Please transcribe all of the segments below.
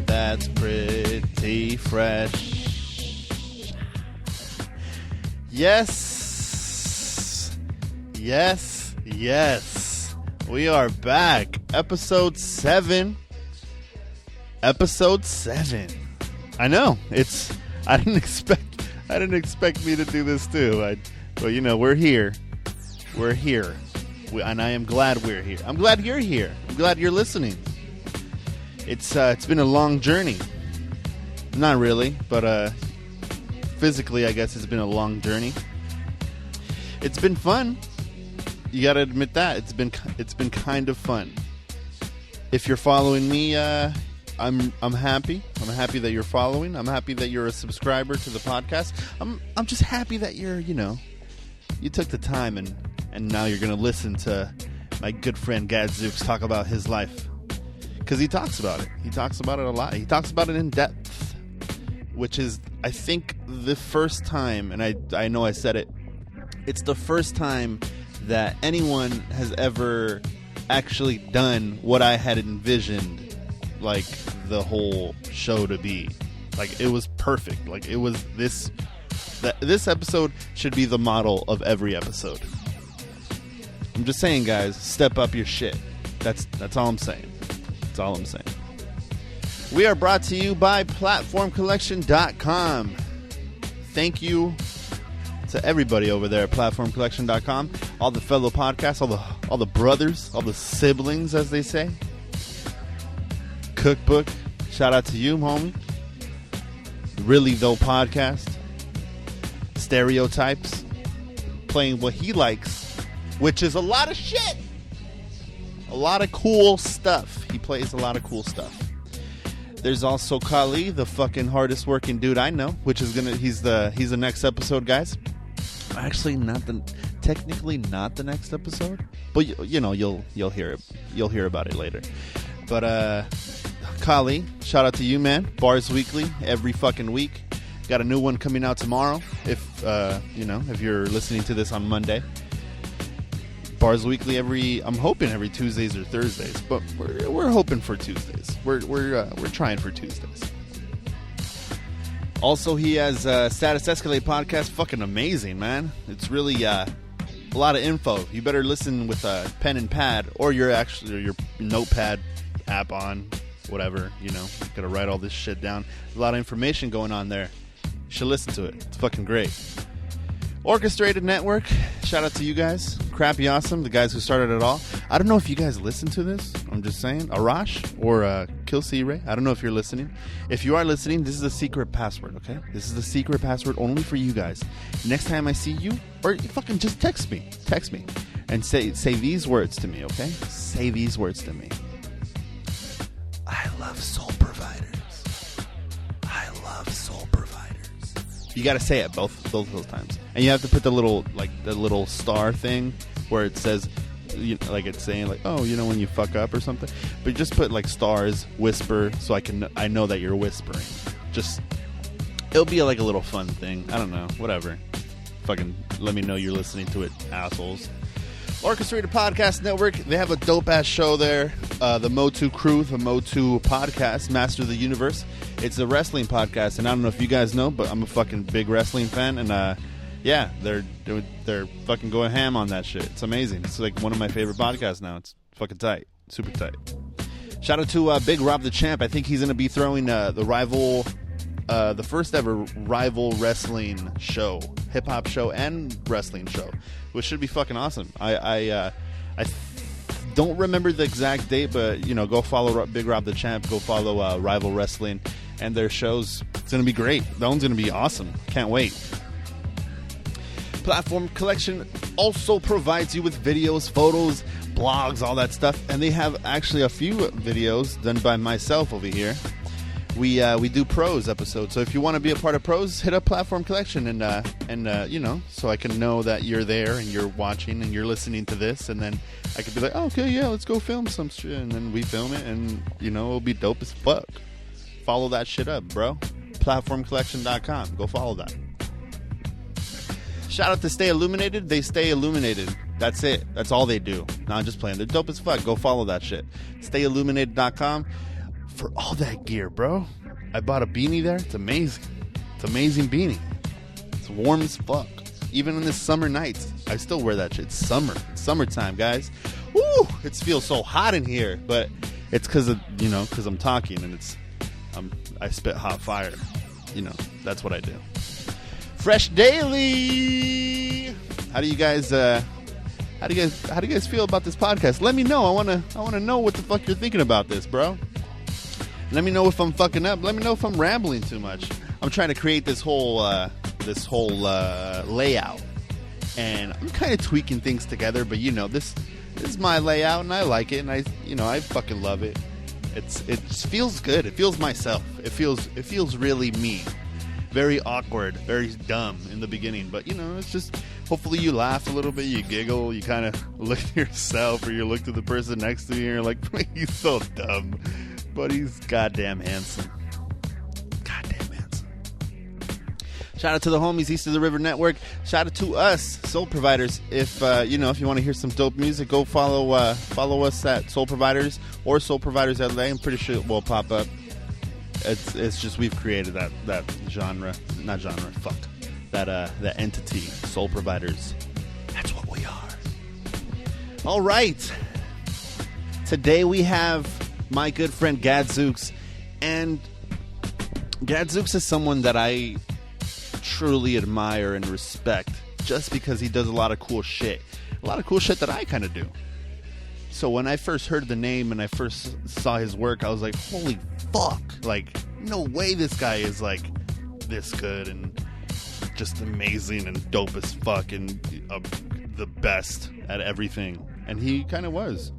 That's pretty fresh. Yes. Yes. Yes. We are back. Episode 7. Episode 7. I know. I didn't expect me to do this too. But you know, we're here. We're here. And I am glad we're here. I'm glad you're here. I'm glad you're listening. It's been a long journey. Not really, but physically, I guess it's been a long journey. It's been fun. You gotta admit that it's been kind of fun. If you're following me, I'm happy. I'm happy that you're following. I'm happy that you're a subscriber to the podcast. I'm just happy that you took the time and now you're gonna listen to my good friend Gadzooks talk about his life. Because he talks about it. He talks about it a lot. He talks about it in depth. Which is, I think, the first time, and I know I said it, it's the first time that anyone has ever actually done what I had envisioned, like, the whole show to be. Like, it was perfect. Like, it was this episode should be the model of every episode. I'm just saying, guys, step up your shit. That's all I'm saying. That's all I'm saying. We are brought to you by PlatformCollection.com. Thank you to everybody over there at PlatformCollection.com. All the fellow podcasts, all the brothers, all the siblings, as they say. Cookbook. Shout out to you, homie. Really Though podcast. Stereotypes. Playing what he likes, which is a lot of shit. A lot of cool stuff. He plays a lot of cool stuff. There's also Kali, the fucking hardest working dude I know, which is he's the next episode, guys. Actually, technically not the next episode, but you know you'll hear it. You'll hear about it later. But Kali, shout out to you, man. Bars Weekly every fucking week. Got a new one coming out tomorrow. If you're listening to this on Monday. Bars Weekly I'm hoping every Tuesdays or Thursdays, but we're hoping for Tuesdays. We're trying for Tuesdays. Also, he has Status Escalate podcast, fucking amazing, man. It's really a lot of info. You better listen with a pen and pad, or your notepad app on, whatever. You know, gotta write all this shit down. A lot of information going on there. You should listen to it. It's fucking great. Orchestrated Network, shout out to you guys. Crappy Awesome, the guys who started it all. I don't know if you guys listen to this. I'm just saying. Arash or Kill C Ray. I don't know if you're listening. If you are listening, this is a secret password, okay? This is the secret password only for you guys. Next time I see you, or fucking just text me. Text me. And say these words to me, okay? Say these words to me. I love soul providers. I love soul providers. You got to say it both those times, and you have to put the little star thing where it says, like it's saying like, oh, you know, when you fuck up or something. But you just put like stars, whisper, so I know that you're whispering. Just it'll be like a little fun thing. I don't know, whatever. Fucking let me know you're listening to it, assholes. Orchestrated Podcast Network, they have a dope-ass show there. The Motu Crew, the Motu Podcast, Master of the Universe. It's a wrestling podcast, and I don't know if you guys know, but I'm a fucking big wrestling fan, and yeah, they're fucking going ham on that shit. It's amazing. It's like one of my favorite podcasts now. It's fucking tight. Super tight. Shout out to Big Rob the Champ. I think he's going to be throwing the first ever rival wrestling show, hip-hop show and wrestling show, which should be fucking awesome. I don't remember the exact date, but you know, go follow Big Rob the Champ, go follow Rival Wrestling and their shows. It's gonna be great. That one's gonna be awesome. Can't wait. Platform Collection also provides you with videos, photos, blogs, all that stuff, and they have actually a few videos done by myself over here. We do pros episodes, so if you want to be a part of pros, hit up Platform Collection and you know, so I can know that you're there and you're watching and you're listening to this, and then I could be like, oh, okay, yeah, let's go film some shit, and then we film it, and you know, it'll be dope as fuck. Follow that shit up, bro. PlatformCollection.com. Go follow that. Shout out to Stay Illuminated. They stay illuminated. That's it. That's all they do. No, I'm just playing. They're dope as fuck. Go follow that shit. StayIlluminated.com for all that gear, bro. I bought a beanie there. It's amazing. It's an amazing beanie. It's warm as fuck. Even in the summer nights, I still wear that shit. It's summer. It's summertime, guys. Woo! It feels so hot in here, but it's because of, because I'm talking and I spit hot fire. That's what I do. Fresh Daily. How do you guys feel about this podcast? Let me know. I wanna know what the fuck you're thinking about this, bro. Let me know if I'm fucking up. Let me know if I'm rambling too much. I'm trying to create this whole layout, and I'm kind of tweaking things together. But this is my layout, and I like it, and I fucking love it. It feels good. It feels myself. It feels really me. Very awkward, very dumb in the beginning, but it's just, hopefully you laugh a little bit, you giggle, you kind of look at yourself, or you look to the person next to you, and you're like, he's so dumb, but he's goddamn handsome. Goddamn handsome. Shout out to the homies, East of the River Network. Shout out to us, Soul Providers. If if you want to hear some dope music, go follow us at Soul Providers or Soul Providers LA. I'm pretty sure it will pop up. It's just we've created that genre, not genre, fuck, that entity, Soul Providers. That's what we are. All right. Today we have my good friend Gadzooks, and Gadzooks is someone that I truly admire and respect, just because he does a lot of cool shit that I kind of do. So when I first heard the name and I first saw his work, I was like, holy fuck. Like, no way this guy is like this good and just amazing and dope as fuck and the best at everything. And he kind of was.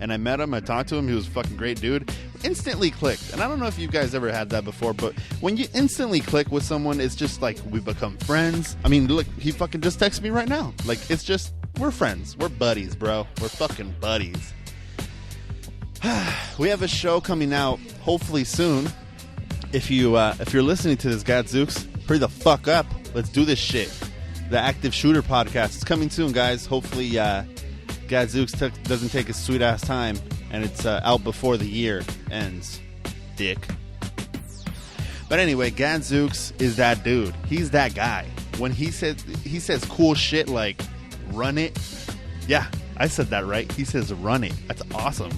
And I met him, I talked to him, he was a fucking great dude. Instantly clicked. And I don't know if you guys ever had that before, but when you instantly click with someone, it's just like we become friends. I mean, look, he fucking just texted me right now. Like, it's just, we're friends. We're buddies, bro. We're fucking buddies. We have a show coming out hopefully soon. If you're listening to this, Gadzooks, hurry the fuck up. Let's do this shit. The Active Shooter podcast is coming soon, guys. Hopefully Gadzooks doesn't take his sweet ass time and it's out before the year ends. Dick. But anyway, Gadzooks is that dude. He's that guy. When he says cool shit like run it. Yeah, I said that right. He says run it. That's awesome.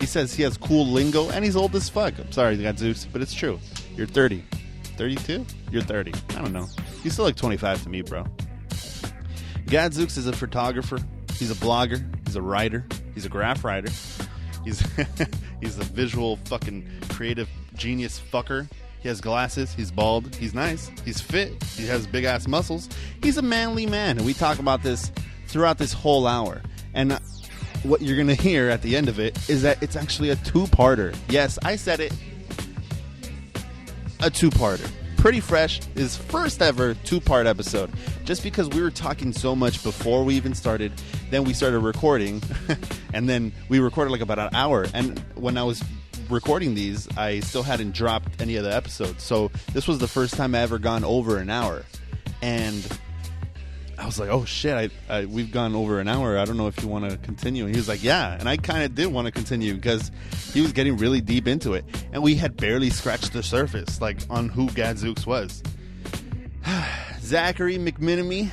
He says he has cool lingo, and he's old as fuck. I'm sorry, Gadzooks, but it's true. You're 30. 32? You're 30. I don't know. You still like 25 to me, bro. Gadzooks is a photographer. He's a blogger. He's a writer. He's a graph writer. He's a visual fucking creative genius fucker. He has glasses. He's bald. He's nice. He's fit. He has big ass muscles. He's a manly man, and we talk about this throughout this whole hour. And what you're going to hear at the end of it is that it's actually a two-parter. Yes, I said it. A two-parter. Pretty Fresh, his first ever two-part episode. Just because we were talking so much before we even started, then we started recording, and then we recorded like about an hour. And when I was recording these, I still hadn't dropped any of the episodes. So this was the first time I ever gone over an hour. And I was like, oh shit, we've gone over an hour. I don't know if you want to continue. And he was like, yeah. And I kind of did want to continue because he was getting really deep into it. And we had barely scratched the surface, like, on who Gadzooks was. Zachary McMinamy.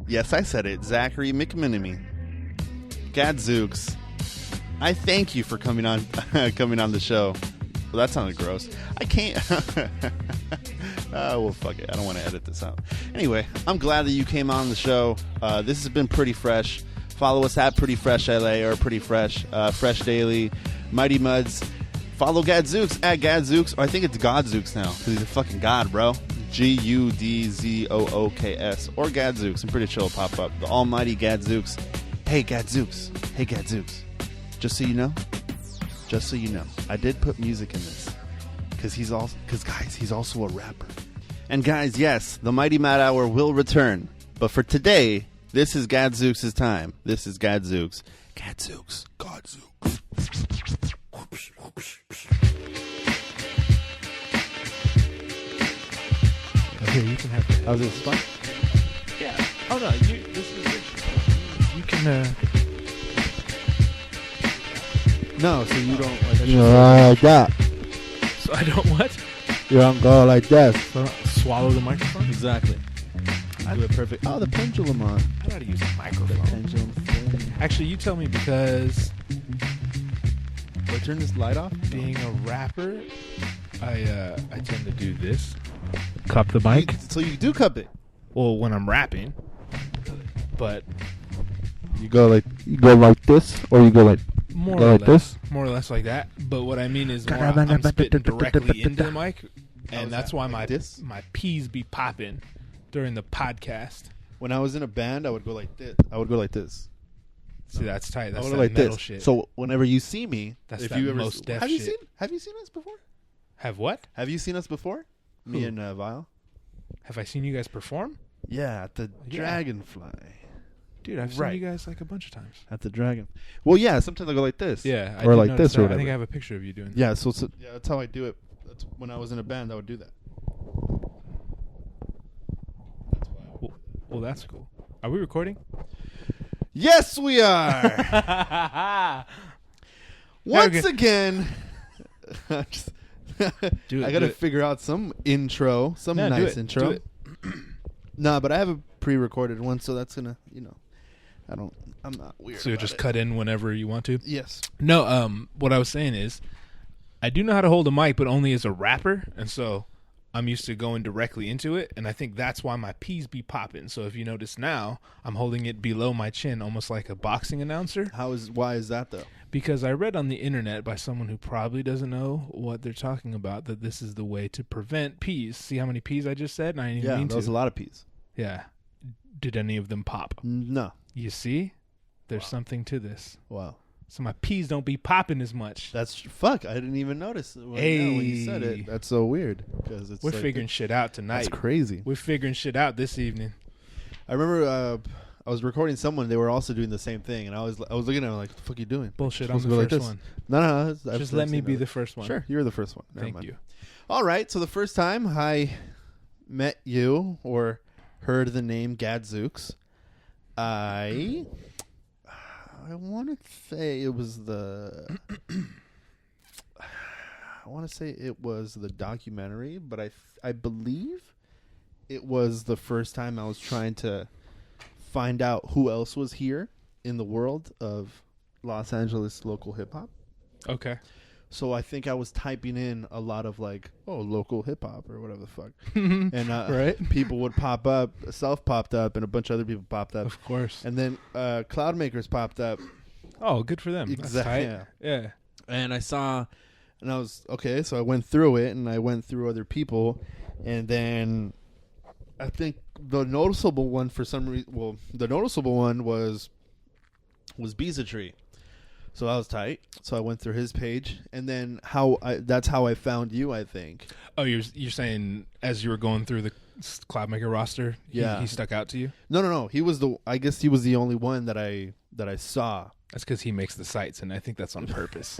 Yes, I said it. Zachary McMinamy. Gadzooks. I thank you for coming on the show. Well, that sounded gross. I can't. Well, fuck it. I don't want to edit this out. Anyway, I'm glad that you came on the show. This has been Pretty Fresh. Follow us at Pretty Fresh LA or Pretty Fresh, Fresh Daily, Mighty Muds. Follow Gadzooks at Gadzooks. Or I think it's Godzooks now because he's a fucking god, bro. Gudzooks or Gadzooks. I'm pretty sure it'll pop up. The almighty Gadzooks. Hey, Gadzooks. Hey, Gadzooks. Just so you know, I did put music in this because guys, he's also a rapper. And guys, yes, the Mighty Mad Hour will return, but for today, this is Gadzooks' time. This is Gadzooks. Gadzooks. Okay, you can have it. Oh, this is fun? Yeah. Oh no, this is it. You can question? No, so you don't like that. So I don't what? You don't go like this. So swallow the microphone? Exactly. I do it perfect. Oh, the pendulum on. I know how to use a microphone. Pendulum thing. Actually, you tell me, because Wait, turn this light off. being a rapper, I tend to do this. Cup the mic. So you do cup it. Well, when I'm rapping, but You go like this, or you go like more Go or like less, this? more or less like that. But what I mean is, more I'm spitting directly into the mic, and that's why my P's be popping during the podcast. When I was in a band, I would go like this. See, that's tight. That's I would that go like metal this. shit. So whenever you see me, That's if that you ever Mos Def have you shit. seen us before? Have what? Have you seen us before? Me Who? and Vile. Have I seen you guys perform? Yeah, at the Yeah. Dragonfly. Dude, I've Right. seen you guys like a bunch of times. At the Dragon. Well, yeah. Sometimes I go like this. Yeah, I Or did like notice this or that. I whatever. think I have a picture of you doing that. Yeah. So yeah, that's how I do it. That's when I was in a band. I would do that. That's why. Well, that's cool. Are we recording? Yes, we are. Once again, just- Do it, I got to do it. figure out some intro, some No, do nice it, intro. do it. Nah, but I have a pre-recorded one, so that's gonna, I'm not weird. So you'll about just it. cut in whenever you want to? Yes. No, what I was saying is, I do know how to hold a mic, but only as a rapper, and so I'm used to going directly into it, and I think that's why my P's be popping. So if you notice now, I'm holding it below my chin, almost like a boxing announcer, Why is that though? because I read on the internet by someone who probably doesn't know what they're talking about that this is the way to prevent P's. See how many P's I just said? And I didn't even Yeah, mean that was to. a lot of P's. Yeah. Did any of them pop? No. You see? There's something to this. Wow. So my P's don't be popping as much. That's fuck. I didn't even notice when you said Hey. it. That's so weird because it's We're like figuring shit out tonight. That's crazy. We're figuring shit out this evening. I remember I was recording someone. They were also doing the same thing, and I was looking at them like, "What the fuck are you doing?" Bullshit. You're I'm supposed the to go first like this. one. No. Just let me be the first one. Sure, you're the first one. Never Thank mind. you. All right. So the first time I met you or heard the name Gadzooks, I want to say it was the. I want to say it was the documentary, but I believe it was the first time I was trying to find out who else was here in the world of Los Angeles local hip hop. Okay. So I think I was typing in a lot of like, local hip hop or whatever the fuck. And Right. people would pop up, Self popped up, and a bunch of other people popped up. Of course. And then Cloudmakers popped up. Oh, good for them. That's Exactly. tight. Yeah. And I saw, and I was, okay, so I went through it, and I went through other people. And then I think the noticeable one for some reason, the noticeable one was Beezatree. So that was tight. So I went through his page, and then that's how I found you, I think. Oh, you're saying as you were going through the Cloudmaker roster, Yeah. he stuck out to you? No. I guess he was the only one that I saw. That's because he makes the sites, and I think that's on purpose.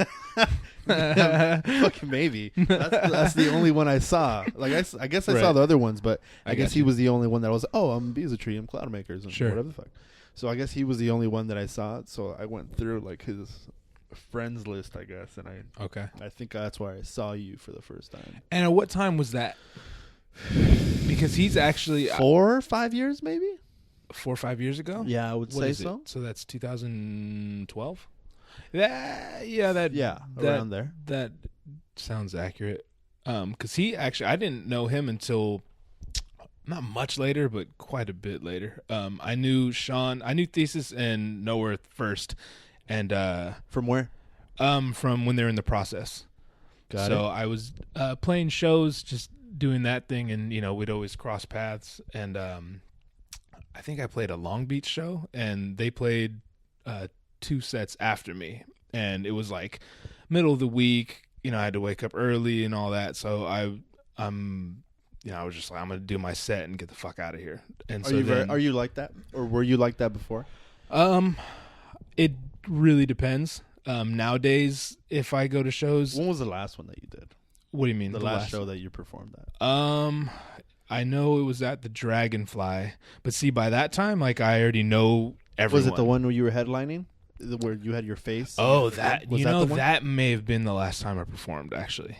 Fucking maybe. That's the only one I saw. Like I guess I saw Right. the other ones, but I guess got he you. was the only one that was. Oh, I'm Beezatree. I'm Cloudmakers. And Sure. whatever the fuck. So I guess he was the only one that I saw. So I went through like his friends list, I guess, and Okay. I think that's where I saw you for the first time. And at what time was that? Because he's actually 4 or 5 years, maybe. 4 or 5 years ago. Yeah, I would What say is so. it? So that's 2012. That Around there. That sounds accurate. Because he actually, I didn't know him until not much later, but quite a bit later. I knew Sean, I knew Thesis and Nowhere first, and From where? from when they're in the process. Got So it. I was playing shows, just doing that thing, and we'd always cross paths. And I think I played a Long Beach show, and they played 2 sets after me, and it was like middle of the week. I had to wake up early and all that, so I was just like, I'm gonna do my set and get the fuck out of here. And Are you like that, or were you like that before? It really depends. Nowadays, if I go to shows, When was the last one that you did? what do you mean The last show that you performed at? I know it was at the Dragonfly, but see, by that time, like, I already know everyone. Was it the one where you were headlining? Where you had your face? Oh, that was you that know the one? that may have been the last time I performed. Actually,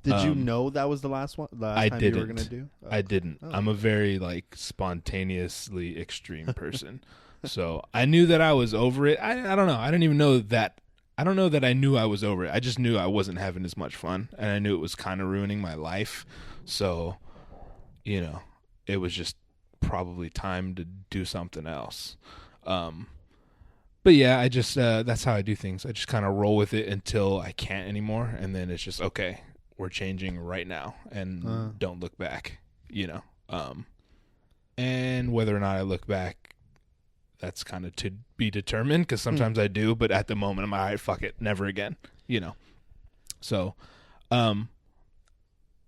Did you know that was the last one? The last time you were gonna do? Oh, I didn't. Oh. I'm a very like spontaneously extreme person, so I knew that I was over it. I don't know. I didn't even know that. I don't know that I knew I was over it. I just knew I wasn't having as much fun, and I knew it was kind of ruining my life. So, you know, it was just probably time to do something else. But yeah, I just that's how I do things. I just kind of roll with it until I can't anymore, and then it's just okay. We're changing right now, and don't look back. You know, and whether or not I look back, that's kind of to be determined. Because sometimes I do, but at the moment, I'm all right. Fuck it, never again. You know, so I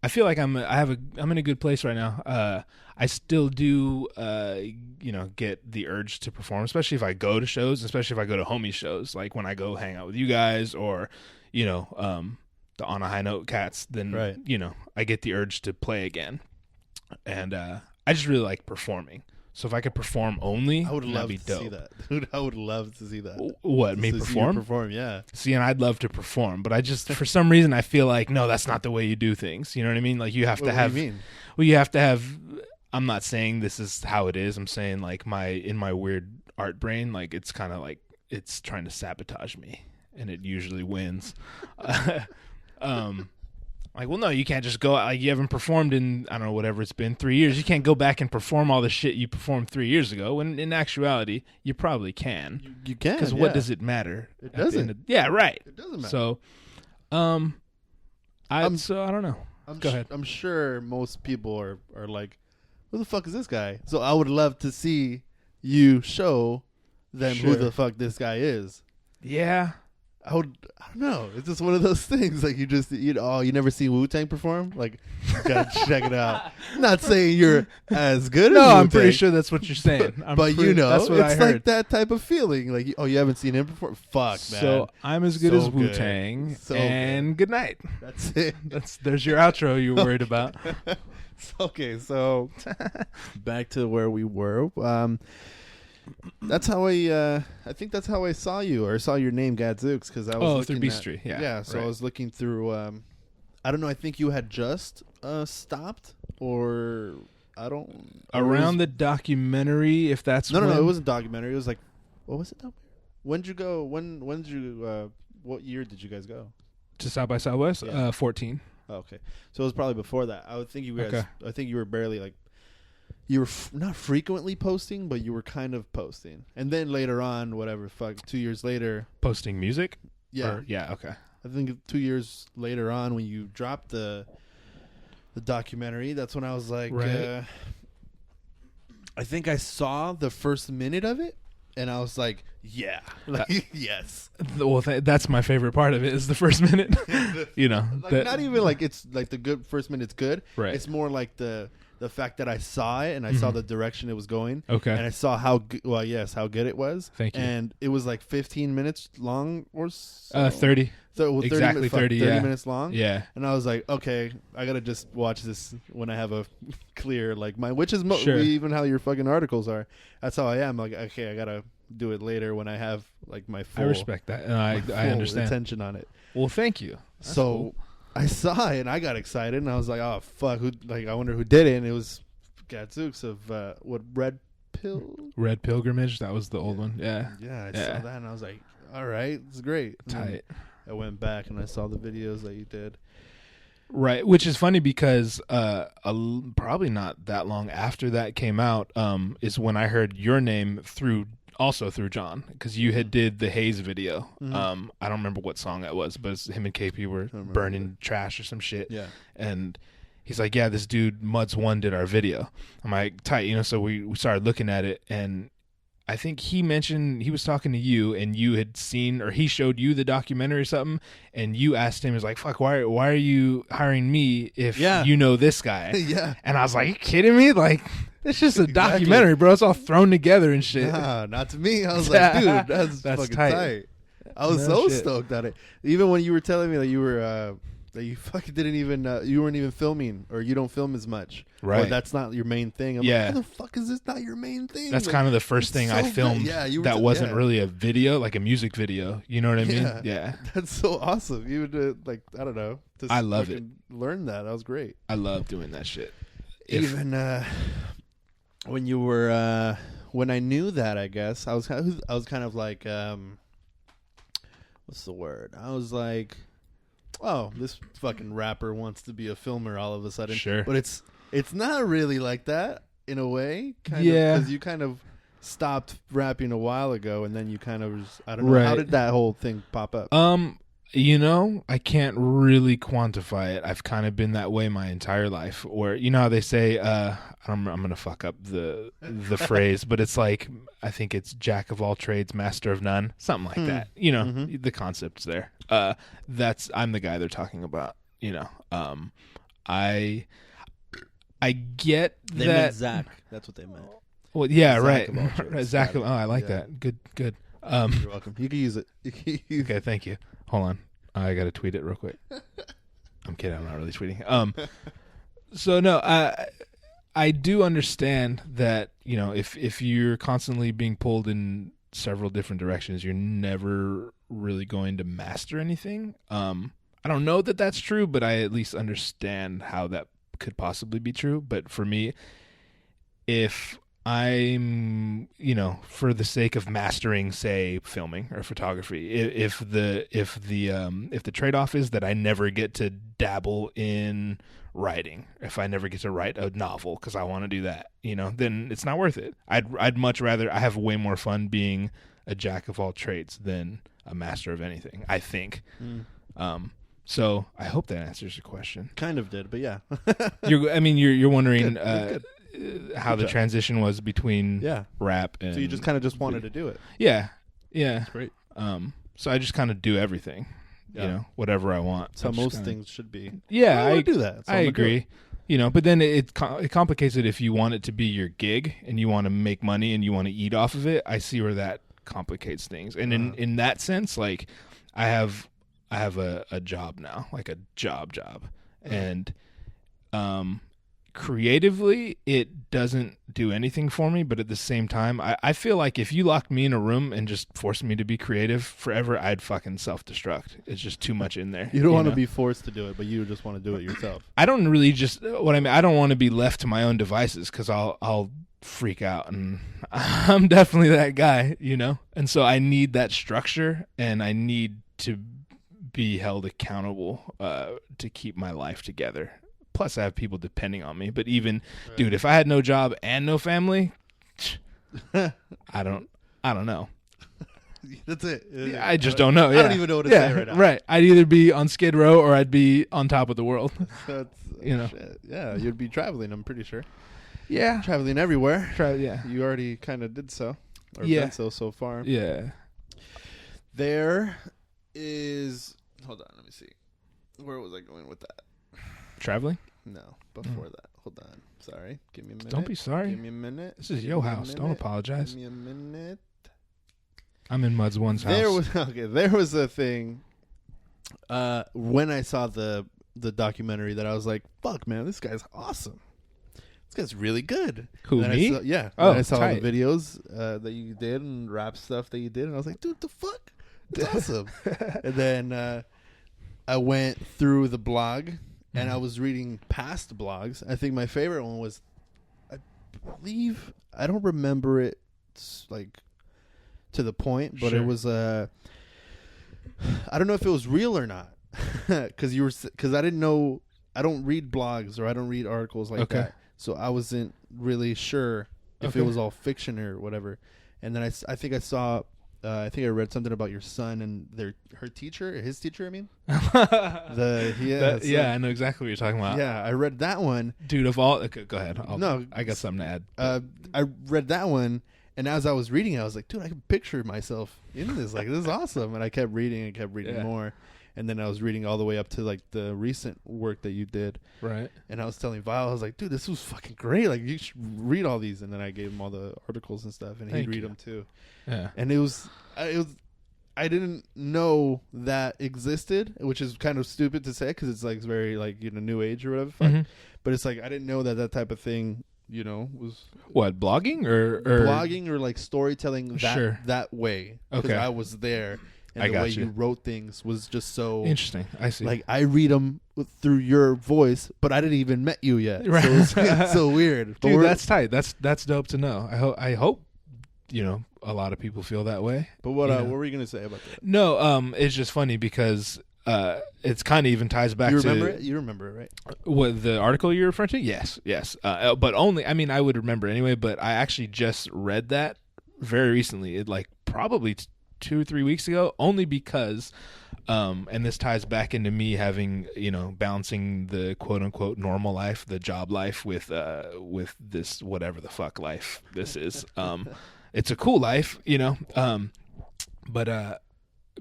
feel like I'm in a good place right now. I still do, get the urge to perform, especially if I go to shows, especially if I go to homie shows, like when I go hang out with you guys or, the On a High Note cats, then, right. I get the urge to play again. And I just really like performing. So if I could perform only, I would love that'd be to dope. see that. Dude, I would love to see that. What, me To see you perform? perform, yeah. See, and I'd love to perform, but I just, for some reason, I feel like, no, that's not the way you do things. You know what I mean? Like you have to have, what do you mean? well, you have to have, I'm not saying this is how it is. I'm saying like in my weird art brain, like it's kind of like it's trying to sabotage me, and it usually wins. Like, well, no, you can't just go. Like, you haven't performed in, I don't know, whatever it's been, 3 years. You can't go back and perform all the shit you performed 3 years ago. When in actuality, you probably can. You can, because what does it matter? It doesn't. Yeah, right. It doesn't matter. So, I don't know. Go ahead. I'm sure most people are like, who the fuck is this guy? So I would love to see you show them who Sure. the fuck this guy is. Yeah. I don't know. It's just one of those things. Like you never seen Wu-Tang perform? Like, you gotta check it out. Not saying you're as good as No, I'm Wu-Tang, pretty sure that's what you're saying. but that's what I it's heard. like that type of feeling. Like, you haven't seen him perform? Fuck, man. So I'm as good So as good. Wu-Tang, So and good night. That's it. There's your outro you were worried about. Okay, so back to where we were. That's how I think that's how I saw you, or saw your name, Gadzooks, because I was through looking Beastry, yeah. Yeah, so right. I was looking through, I don't know, I think you had just stopped, or I don't... Around the documentary, if that's No, when, it wasn't a documentary. It was like, what was it? When did you go? When did you, what year did you guys go? to South by Southwest. Yeah. 14. Oh, okay. So it was probably before that. I would think you guys, Okay. I think you were barely like, you were not frequently posting, but you were kind of posting. And then later on, whatever, 2 years later. Posting music. Yeah. Yeah. Okay. I think 2 years later on, when you dropped the documentary, that's when I was like, Right. I think I saw the first minute of it, and I was like, yeah, like, yes. Well, that's my favorite part of it is the first minute. Like, not even like it's like the good first minute's good. Right. It's more like the fact that I saw it and I saw the direction it was going. Okay. And I saw how good it was. Thank you. And it was like 15 minutes long or so. 30. So 30 exactly 30. 30 yeah. minutes long. Yeah. And I was like, okay, I gotta just watch this when I have a clear which is Sure. even how your fucking articles are. That's how I am. Like, okay, I gotta do it later when I have like my full. I respect that, and I full understand. attention on it. Well, thank you. That's So cool. I saw it and I got excited and I was like, oh fuck, I wonder who did it. And it was Gadzooks of Red Pilgrimage. That was the old one. Yeah. Yeah, I saw that and I was like, all right, it's great. And then Tight. I went back and I saw the videos that you did. Right, which is funny because probably not that long after that came out is when I heard your name through John, because you had did the Haze video. Mm-hmm. I don't remember what song that was, but it's him and KP were burning trash or some shit. Yeah. And he's like, yeah, this dude Muds1 did our video. I'm like, tight, so we started looking at it, and I think he mentioned he was talking to you, and you had seen, or he showed you the documentary or something, and you asked him, "Is like, fuck, why are you hiring me if you know this guy?" Yeah. And I was like, "You kidding me? Like, it's just a documentary, bro. It's all thrown together and shit." Nah, not to me. I was like, dude, that's fucking tight. tight. I was No so shit. stoked on it. Even when you were telling me that you were that you fucking didn't even you weren't even filming, or you don't film as much, Right. Or that's not your main thing. I'm Yeah. like, how the fuck is this not your main thing? That's Like, kind of the first thing it's I so filmed good. Yeah, you were that wasn't yeah. really a video, like a music video. You know what I mean? Yeah. Yeah. That's so awesome. You would like, I don't know. I love it. Learn that. That was great. I love doing that shit. Even when you were when I knew that, I guess I was kind of like what's the word? I was like, oh, this fucking rapper wants to be a filmer all of a sudden. Sure. But it's not really like that in a way. Yeah. Because you kind of stopped rapping a while ago, and then you kind of I don't know. Right. How did that whole thing pop up? You know, I can't really quantify it. I've kind of been that way my entire life. Where, you know how they say, I'm gonna fuck up the phrase, but it's like, I think it's jack of all trades, master of none, something like that. You know, the concept's there. I'm the guy they're talking about. You know, I get They that. meant Zach. That's what they meant. Well, yeah, Zach right. of all trades. Zach. Got it. Oh, I like Yeah. that. Good. You're welcome. You can use it. Okay, thank you. Hold on, I gotta tweet it real quick. I'm kidding. I'm not really tweeting. So no, I do understand that, you know, if you're constantly being pulled in several different directions, you're never really going to master anything. I don't know that that's true, but I at least understand how that could possibly be true. But for me, if I'm, you know, for the sake of mastering, say, filming or photography, if the trade-off is that I never get to dabble in writing, if I never get to write a novel because I want to do that, you know, then it's not worth it. I'd much rather, I have way more fun being a jack of all trades than a master of anything, I think. So I hope that answers your question. Kind of did, but yeah. You're wondering Good. how the transition was between rap and. So you just kind of wanted to do it. Yeah. That's great. So I just kind of do everything, you know, whatever I want. That's how most things should be. Yeah, I do that. So I agree. You know, but then it complicates it if you want it to be your gig and you want to make money and you want to eat off of it. I see where that complicates things. And in that sense, like I have a job now, like a job, and creatively it doesn't do anything for me, but at the same time I feel like if you locked me in a room and just forced me to be creative forever, I'd fucking self-destruct. It's just too much in there. You don't want to be forced to do it, but you just want to do it yourself. I don't really I don't want to be left to my own devices, because I'll freak out, and I'm definitely that guy, you know. And so I need that structure, and I need to be held accountable to keep my life together. Plus, I have people depending on me. But even, dude, if I had no job and no family, I don't know. That's it. I just don't know. I don't even know what to say right now. Right. I'd either be on Skid Row or I'd be on top of the world. That's, you know. shit. Yeah, you'd be traveling, I'm pretty sure. Yeah. Traveling everywhere. Yeah. You already kind of did so. Or Yeah. done so far. Yeah. There is... Hold on, let me see. Where was I going with that? Traveling? No, before that. Hold on. Sorry. Give me a minute. Don't be sorry. Give me a minute. This is your house. Don't apologize. Give me a minute. I'm in Mud's One's house. There was a thing when I saw the documentary that I was like, fuck, man, this guy's awesome. This guy's really good. Who, and me? Yeah. Oh, and I saw tight. the videos that you did and rap stuff that you did, and I was like, dude, the fuck? That's awesome. And then I went through the blog, and I was reading past blogs. I think my favorite one was, I believe, I don't remember it like to the point, but it was I don't know if it was real or not, because I didn't know. I don't read blogs or I don't read articles like that, so I wasn't really sure if it was all fiction or whatever. And then I think I saw. I think I read something about your son and his teacher. I mean, I know exactly what you're talking about. Yeah, I read that one, dude. Of all, okay, go ahead. I got something to add. I read that one, and as I was reading it, I was like, dude, I can picture myself in this. Like, this is awesome. And I kept reading and kept reading more. And then I was reading all the way up to like the recent work that you did. Right. And I was telling Vile, I was like, dude, this was fucking great. Like, you should read all these. And then I gave him all the articles and stuff, and he'd read them too. Yeah. And it was I didn't know that existed, which is kind of stupid to say because it's like very like new age or whatever. Mm-hmm. But it's like I didn't know that type of thing was what, blogging or blogging or like storytelling that way. Okay, I was there. And the way you wrote things was just so interesting. I see. Like I read them through your voice, but I didn't even met you yet. Right. So it's so weird. Dude, that's tight. That's dope to know. I hope a lot of people feel that way. But what were you gonna say about that? No, it's just funny because it's kind of even ties back to. You remember it, right? What, the article you're referring to? Yes. But only, I mean, I would remember anyway. But I actually just read that very recently. It like probably 2 or 3 weeks ago, only because and this ties back into me having balancing the quote unquote normal life, the job life, with this whatever the fuck life this is. It's a cool life, but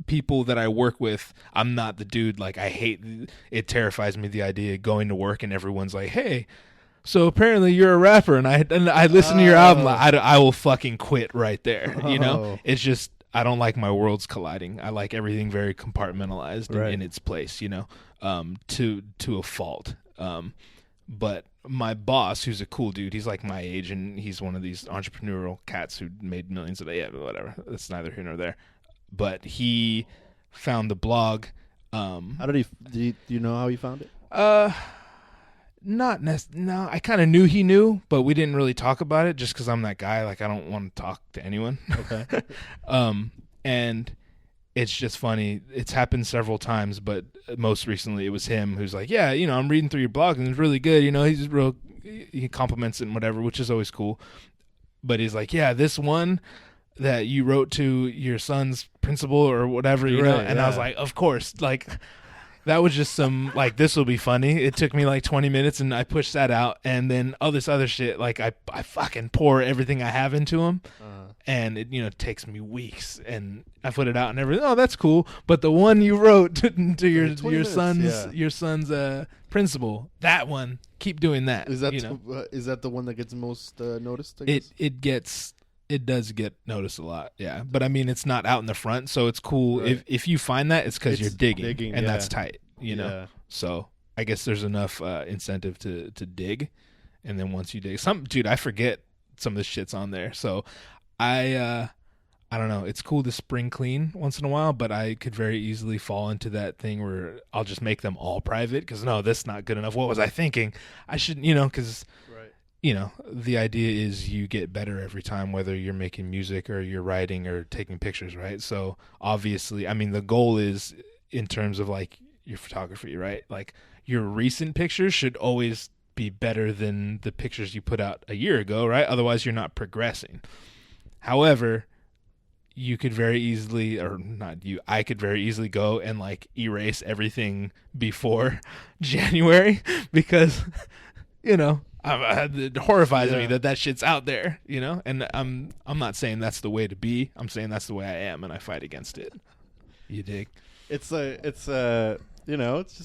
people that I work with, I'm not the dude, like I hate it, terrifies me the idea of going to work and everyone's like, hey, so apparently you're a rapper and I listen to your album. I will fucking quit right there. It's just, I don't like my worlds colliding. I like everything very compartmentalized in its place, to a fault. But my boss, who's a cool dude, he's like my age and he's one of these entrepreneurial cats who made millions a day. Yeah, but whatever. That's neither here nor there. But he found the blog. How did do you know how he found it? No, I kind of knew he knew, but we didn't really talk about it just because I'm that guy. Like, I don't want to talk to anyone. Okay. And it's just funny. It's happened several times, but most recently it was him who's like, yeah, I'm reading through your blog and it's really good. He's real, he compliments it and whatever, which is always cool. But he's like, yeah, this one that you wrote to your son's principal or whatever, know? And I was like, of course, like, that was just some, like, this will be funny. It took me like 20 minutes and I pushed that out. And then all this other shit, like I fucking pour everything I have into him. And it, takes me weeks and I put it out and everything. Oh, that's cool. But the one you wrote to your son's principal, that one, keep doing that. Is that is that the one that gets most noticed? It does get noticed a lot, yeah. But I mean, it's not out in the front, so it's cool. Right. If you find that, it's because you're digging and that's tight, know. So I guess there's enough incentive to dig, and then once you dig, I forget some of this shit's on there. So I don't know. It's cool to spring clean once in a while, but I could very easily fall into that thing where I'll just make them all private because no, that's not good enough. What was I thinking? I shouldn't, because. The idea is you get better every time, whether you're making music or you're writing or taking pictures, right? So obviously, I mean, the goal is in terms of like your photography, right? Like your recent pictures should always be better than the pictures you put out a year ago, right? Otherwise, you're not progressing. However, you could very easily, or not you, I could very easily go and like erase everything before January because, it horrifies me that shit's out there, and I'm not saying that's the way to be. I'm saying that's the way I am, and I fight against it. You dig? It's just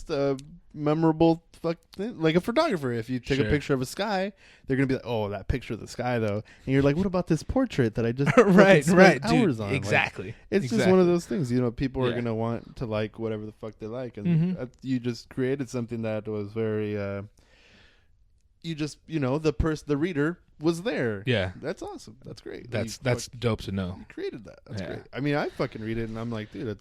a memorable thing. Like a photographer. If you take a picture of a sky, they're gonna be like, "Oh, that picture of the sky, though," and you're like, "What about this portrait that I just right hours dude, on?" Exactly. Like, it's just one of those things. people are gonna want to like whatever the fuck they like, and you just created something that was very. The reader was there. Yeah, that's awesome. That's great. That's dope to know. You created that. That's great. I mean, I fucking read it and I'm like, dude,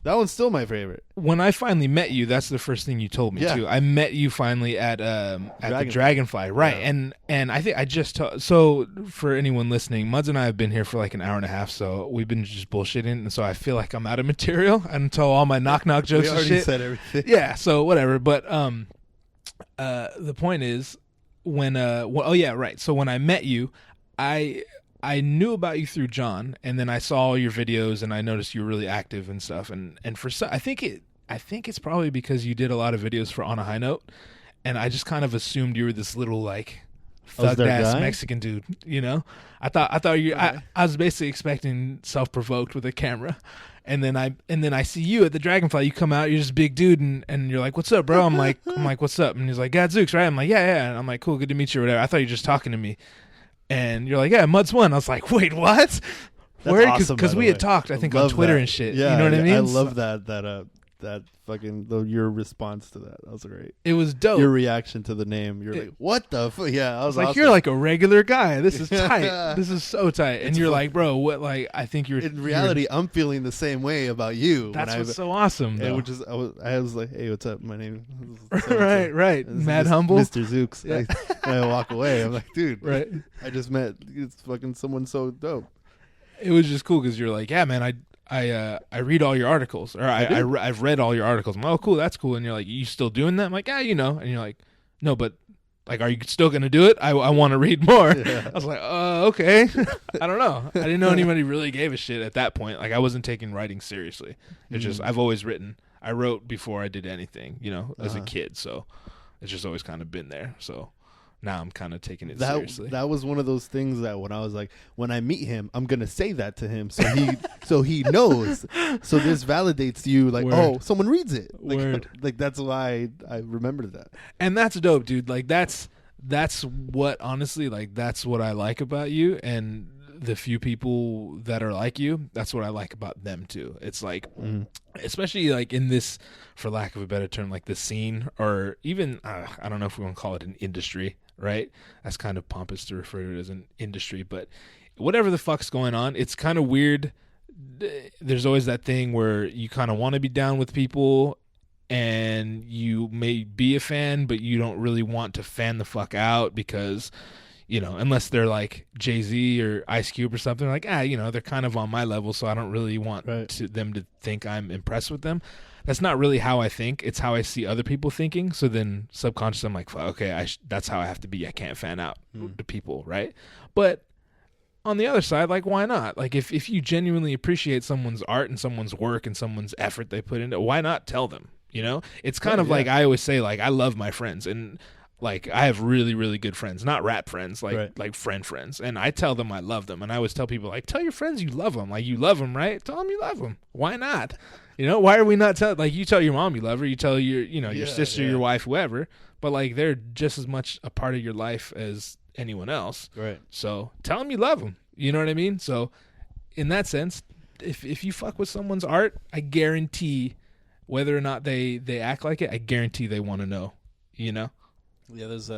that one's still my favorite. When I finally met you, that's the first thing you told me too. I met you finally at the Dragonfly, right? Yeah. And I think I just so for anyone listening, Muds and I have been here for like an hour and a half, so we've been just bullshitting, and so I feel like I'm out of material until all my knock jokes. We already and shit. said everything. Yeah, so whatever. But the point is. So when I met you, I knew about you through John, and then I saw your videos, and I noticed you were really active and stuff. And for I think it's probably because you did a lot of videos for On a High Note, and I just kind of assumed you were this little like thugged ass Mexican dude. I thought you. I was basically expecting Self-Provoked with a camera. And then I see you at the Dragonfly. You come out, you're just a big dude, and you're like, "What's up, bro?" I'm like, "What's up?" And he's like, "Gadzooks, right?" I'm like, "Yeah." And I'm like, "Cool, good to meet you," or whatever. I thought you were just talking to me. And you're like, "Yeah, Mud's one." I was like, "Wait, what?" That's awesome, because by we the had way. talked, I think, Love on Twitter that. and shit. Yeah, you know what I mean? I love that fucking your response to that. That was great. It was dope. Your reaction to the name. You're like, what the fuck? Yeah, I was like, awesome. you're like a regular guy. This is tight. This is so tight. And you're like, bro, what? Like, I think you're. In reality, I'm feeling the same way about you. That's what's so awesome. Though. I was like, hey, what's up? My name is right. Mad humble. Mr. Zooks. Yeah. And I walk away. I'm like, dude, right. I just met it's fucking someone so dope. It was just cool because you're like, yeah, man, I read all your articles, or I've read all your articles. I'm like, oh, cool, that's cool. And you're like, you still doing that? I'm like, yeah, you know. And you're like, no, but like, are you still gonna do it? I want to read more. Yeah. I was like, okay. I don't know. I didn't know anybody really gave a shit at that point. Like, I wasn't taking writing seriously. It's just I've always written. I wrote before I did anything, you know, as a kid. So it's just always kind of been there. So now I'm kind of taking it seriously. That was one of those things that when I was like, when I meet him, I'm gonna say that to him, so he knows. So this validates you, like, Word. oh, someone reads it. Like, Word. like that's why I remembered that. And that's dope, dude. Like that's what, honestly, like that's what I like about you, and the few people that are like you, that's what I like about them too. It's like, especially like in this, for lack of a better term, like the scene, or even I don't know if we want to call it an industry, right? That's kind of pompous to refer to it as an industry, but whatever the fuck's going on, it's kind of weird. There's always that thing where you kind of want to be down with people, and you may be a fan, but you don't really want to fan the fuck out because, you know, unless they're like Jay-Z or Ice Cube or something, like, you know, they're kind of on my level, so I don't really want them to think I'm impressed with them. That's not really how I think. It's how I see other people thinking. So then subconsciously I'm like, okay, that's how I have to be. I can't fan out to people, right? But on the other side, like, why not? Like, if you genuinely appreciate someone's art and someone's work and someone's effort they put into it, why not tell them? You know? It's kind of like, I always say, like, I love my friends, and like, I have really, really good friends, not rap friends, like friends. And I tell them I love them. And I always tell people, like, tell your friends you love them. Like, you love them, right? Tell them you love them. Why not? You know, why are we not like, you tell your mom you love her, you tell your, you know, your sister, your wife, whoever, but like, they're just as much a part of your life as anyone else. Right. So tell them you love them. You know what I mean? So in that sense, if you fuck with someone's art, I guarantee, whether or not they act like it, I guarantee they want to know, you know? Yeah, there's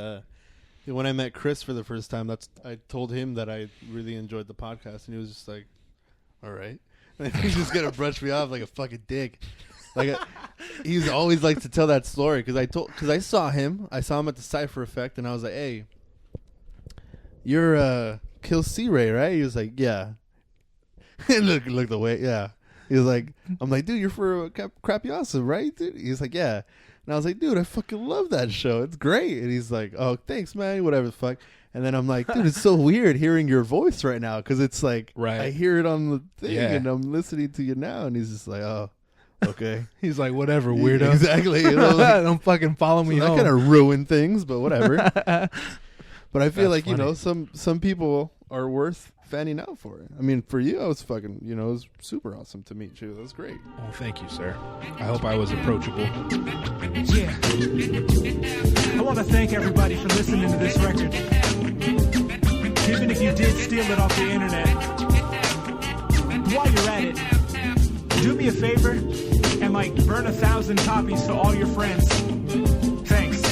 when I met Chris for the first time, I told him that I really enjoyed the podcast, and he was just like, all right. And he's just gonna brush me off like a fucking dick. Like, he's always likes to tell that story because I saw him at the Cypher Effect, and I was like, hey, you're Kill C-Ray, right? He was like, yeah. And look the way, yeah. He was like, I'm like, dude, you're for Crappy Awesome, right, dude? He's like, yeah. And I was like, dude, I fucking love that show. It's great. And he's like, oh, thanks, man. Whatever the fuck. And then I'm like, dude, it's so weird hearing your voice right now because it's like, I hear it on the thing and I'm listening to you now. And he's just like, oh, okay. He's like, whatever, weirdo. Exactly. You know, like, don't fucking follow me home. That kind of ruined things, but whatever. But I feel like, funny. you know, some people are worth fanning out for it. I mean, for you, I was fucking, you know, it was super awesome to meet you. That was great. Oh, thank you, sir. I hope I was approachable. Yeah. I want to thank everybody for listening to this record. Even if you did steal it off the internet. While you're at it, do me a favor and, like, burn 1,000 copies to all your friends. Thanks.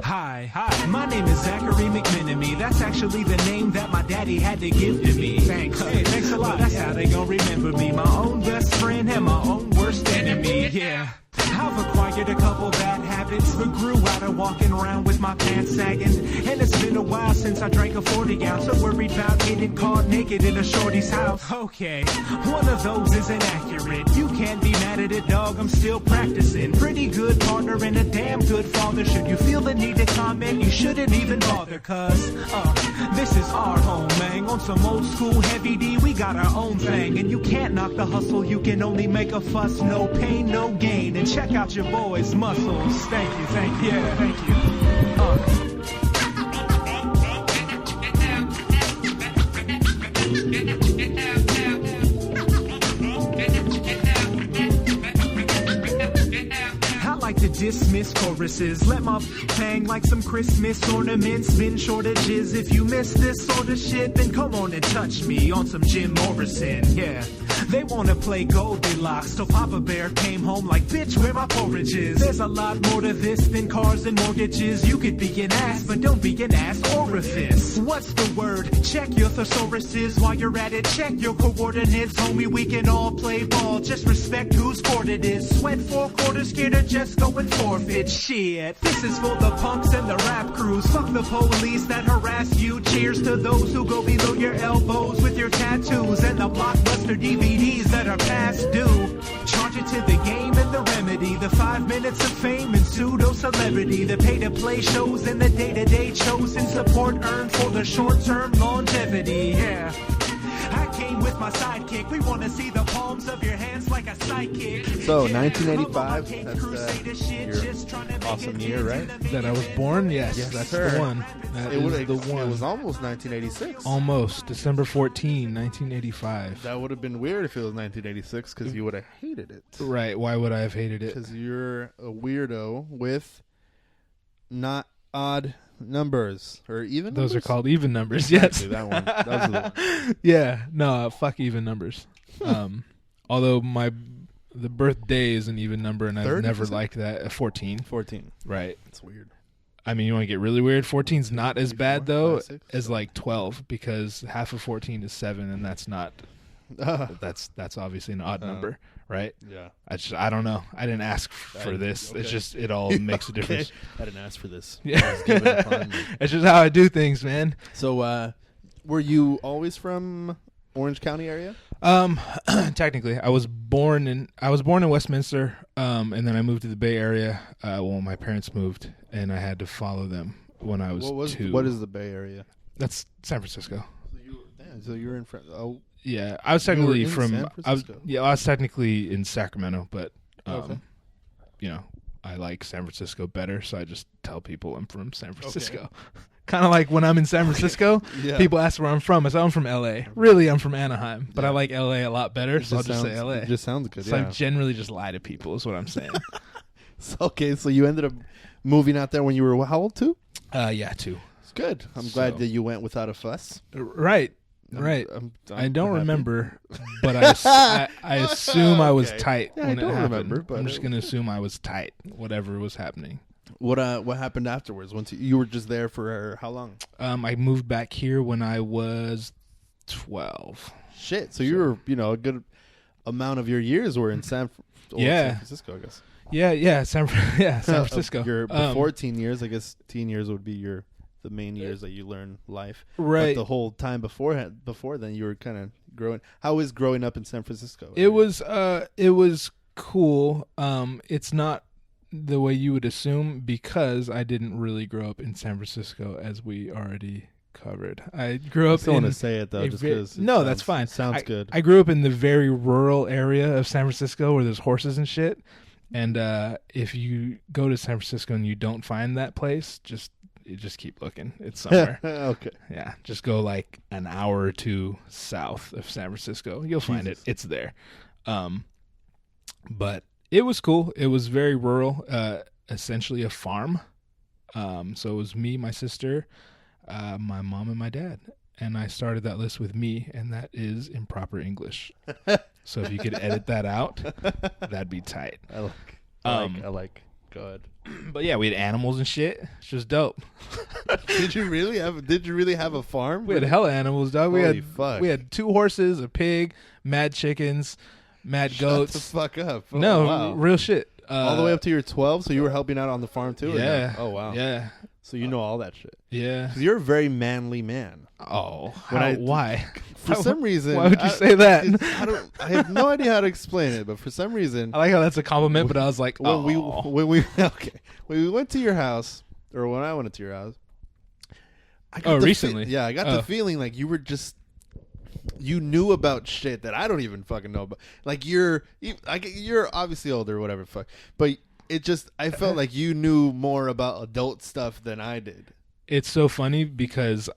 Hi, my name is Zachary McMenemy. That's actually the name that my daddy had to give to me. Thanks. Hey, thanks a lot. That's how they gon' remember me. My own best friend and my own worst enemy. Yeah. I've acquired a couple bad habits, but grew out of walking around with my pants sagging. And it's been a while since I drank a 40 ounce, so worried about getting caught naked in a shorty's house. Okay, one of those isn't accurate. You can't be mad at it, dog. I'm still practicing. Pretty good partner and a damn good father. Should you feel the need to comment, you shouldn't even bother, cause this is our home, man. On some old school heavy D, we got our own thing. And you can't knock the hustle, you can only make a fuss. No pain, no gain. And check out your boys' muscles. Thank you, thank you, thank you. I like to dismiss choruses. Let my hang like some Christmas ornaments. Bin shortages. If you miss this sort of shit, then come on and touch me on some Jim Morrison. Yeah, they wanna play Goldilocks till Papa Bear came home like, bitch, where my porridge is. There's a lot more to this than cars and mortgages. You could be an ass, but don't be an ass orifice. What's the word? Check your thesauruses. While you're at it, check your coordinates. Homie, we can all play ball. Just respect whose court it is. Sweat 4 quarters, scared of just going forfeit. Shit, this is for the punks and the rap crews. Fuck the police that harass you. Cheers to those who go below your elbows with your tattoos and the blockbuster DVDs that are past due. Charge it to the game and the remedy. The 5 minutes of fame and pseudo-celebrity. The pay-to-play shows and the day-to-day chosen support earned for the short-term longevity. Yeah, I came with my sidekick. We want to see the palms of your hands like a sidekick. So 1985, that's your awesome year, right? That I was born? Yes, that's sir. the one. That is the one. It was almost 1986. Almost. December 14, 1985. That would have been weird if it was 1986 because you would have hated it. Right. Why would I have hated it? Because you're a weirdo with not odd numbers or even Those numbers? are called even numbers. Exactly, Yes. that one. That was the one. Yeah. No, fuck even numbers. Although the birthday is an even number, and I've 30, never is it? liked that. 14. 14. Right. That's weird. I mean, you want to get really weird? 14's not as bad, though, 5, 6, as like 12, because half of 14 is 7, and that's not... That's obviously an odd number, right? Yeah. I don't know. I didn't ask for this. okay. It's just it all makes a difference. I didn't ask for this. Yeah. I was given upon me. It's just how I do things, man. So, were you always from Orange County area? Technically, I was born in Westminster, and then I moved to the Bay Area. Well, my parents moved, and I had to follow them when I was 2. What is the Bay Area? That's San Francisco. So you were in front. Oh, Yeah, I was technically in from. San I was Francisco? technically in Sacramento, but Okay. you know, I like San Francisco better, so I just tell people I'm from San Francisco. Kind of like when I'm in San Francisco, Yeah. people ask where I'm from. I say I'm from LA. Really, I'm from Anaheim, but I like LA a lot better, so I'll just say LA. It just sounds good. So Yeah. I generally just lie to people, is what I'm saying. So you ended up moving out there when you were how old? 2? Yeah, 2. It's good. I'm glad that you went without a fuss. Right. Right. I'm I don't happy. remember, but I assume I was Okay. tight Yeah, I when it don't happened. remember, but I'm just it- going to assume I was tight, whatever was happening. What happened afterwards? Once you were just there for how long? I moved back here when I was 12. Shit. So you were, a good amount of your years were in San Francisco, I guess. Yeah, San Francisco. Your before teen years, I guess teen years would be the main years that you learn life. Right. But the whole time before then, you were kind of growing. How was growing up in San Francisco? It was cool. It's not the way you would assume because I didn't really grow up in San Francisco, as we already covered. I grew up I don't in want to say it though, just because. No, that's fine. Sounds good. I grew up in the very rural area of San Francisco where there's horses and shit. And if you go to San Francisco and you don't find that place, just keep looking. It's somewhere. Okay. Yeah, just go like an hour or 2 south of San Francisco. You'll find it. It's there. But it was cool. It was very rural, essentially a farm. So it was me, my sister, my mom, and my dad. And I started that list with me, and that is improper English. So if you could edit that out, that'd be tight. I like. Go ahead. But yeah, we had animals and shit. It's just dope. Did you really have a farm? We had hella animals, dog. Holy fuck. We had 2 horses, a pig, mad chickens, mad goats. Shut the fuck up. Oh, No, wow. real shit. All the way up to your 12, so you were helping out on the farm too? or no? Yeah. Oh, wow. Yeah. So you know all that shit. Yeah. 'Cause you're a very manly man. Oh, When why? For some reason. Why would you say that? I have no idea how to explain it, but for some reason. I like how that's a compliment, but I was like, When we went to your house, or when I went to your house. I got recently? Yeah, I got the feeling like you were just. You knew about shit that I don't even fucking know about. Like you're obviously older or whatever, fuck. But I felt like you knew more about adult stuff than I did. It's so funny because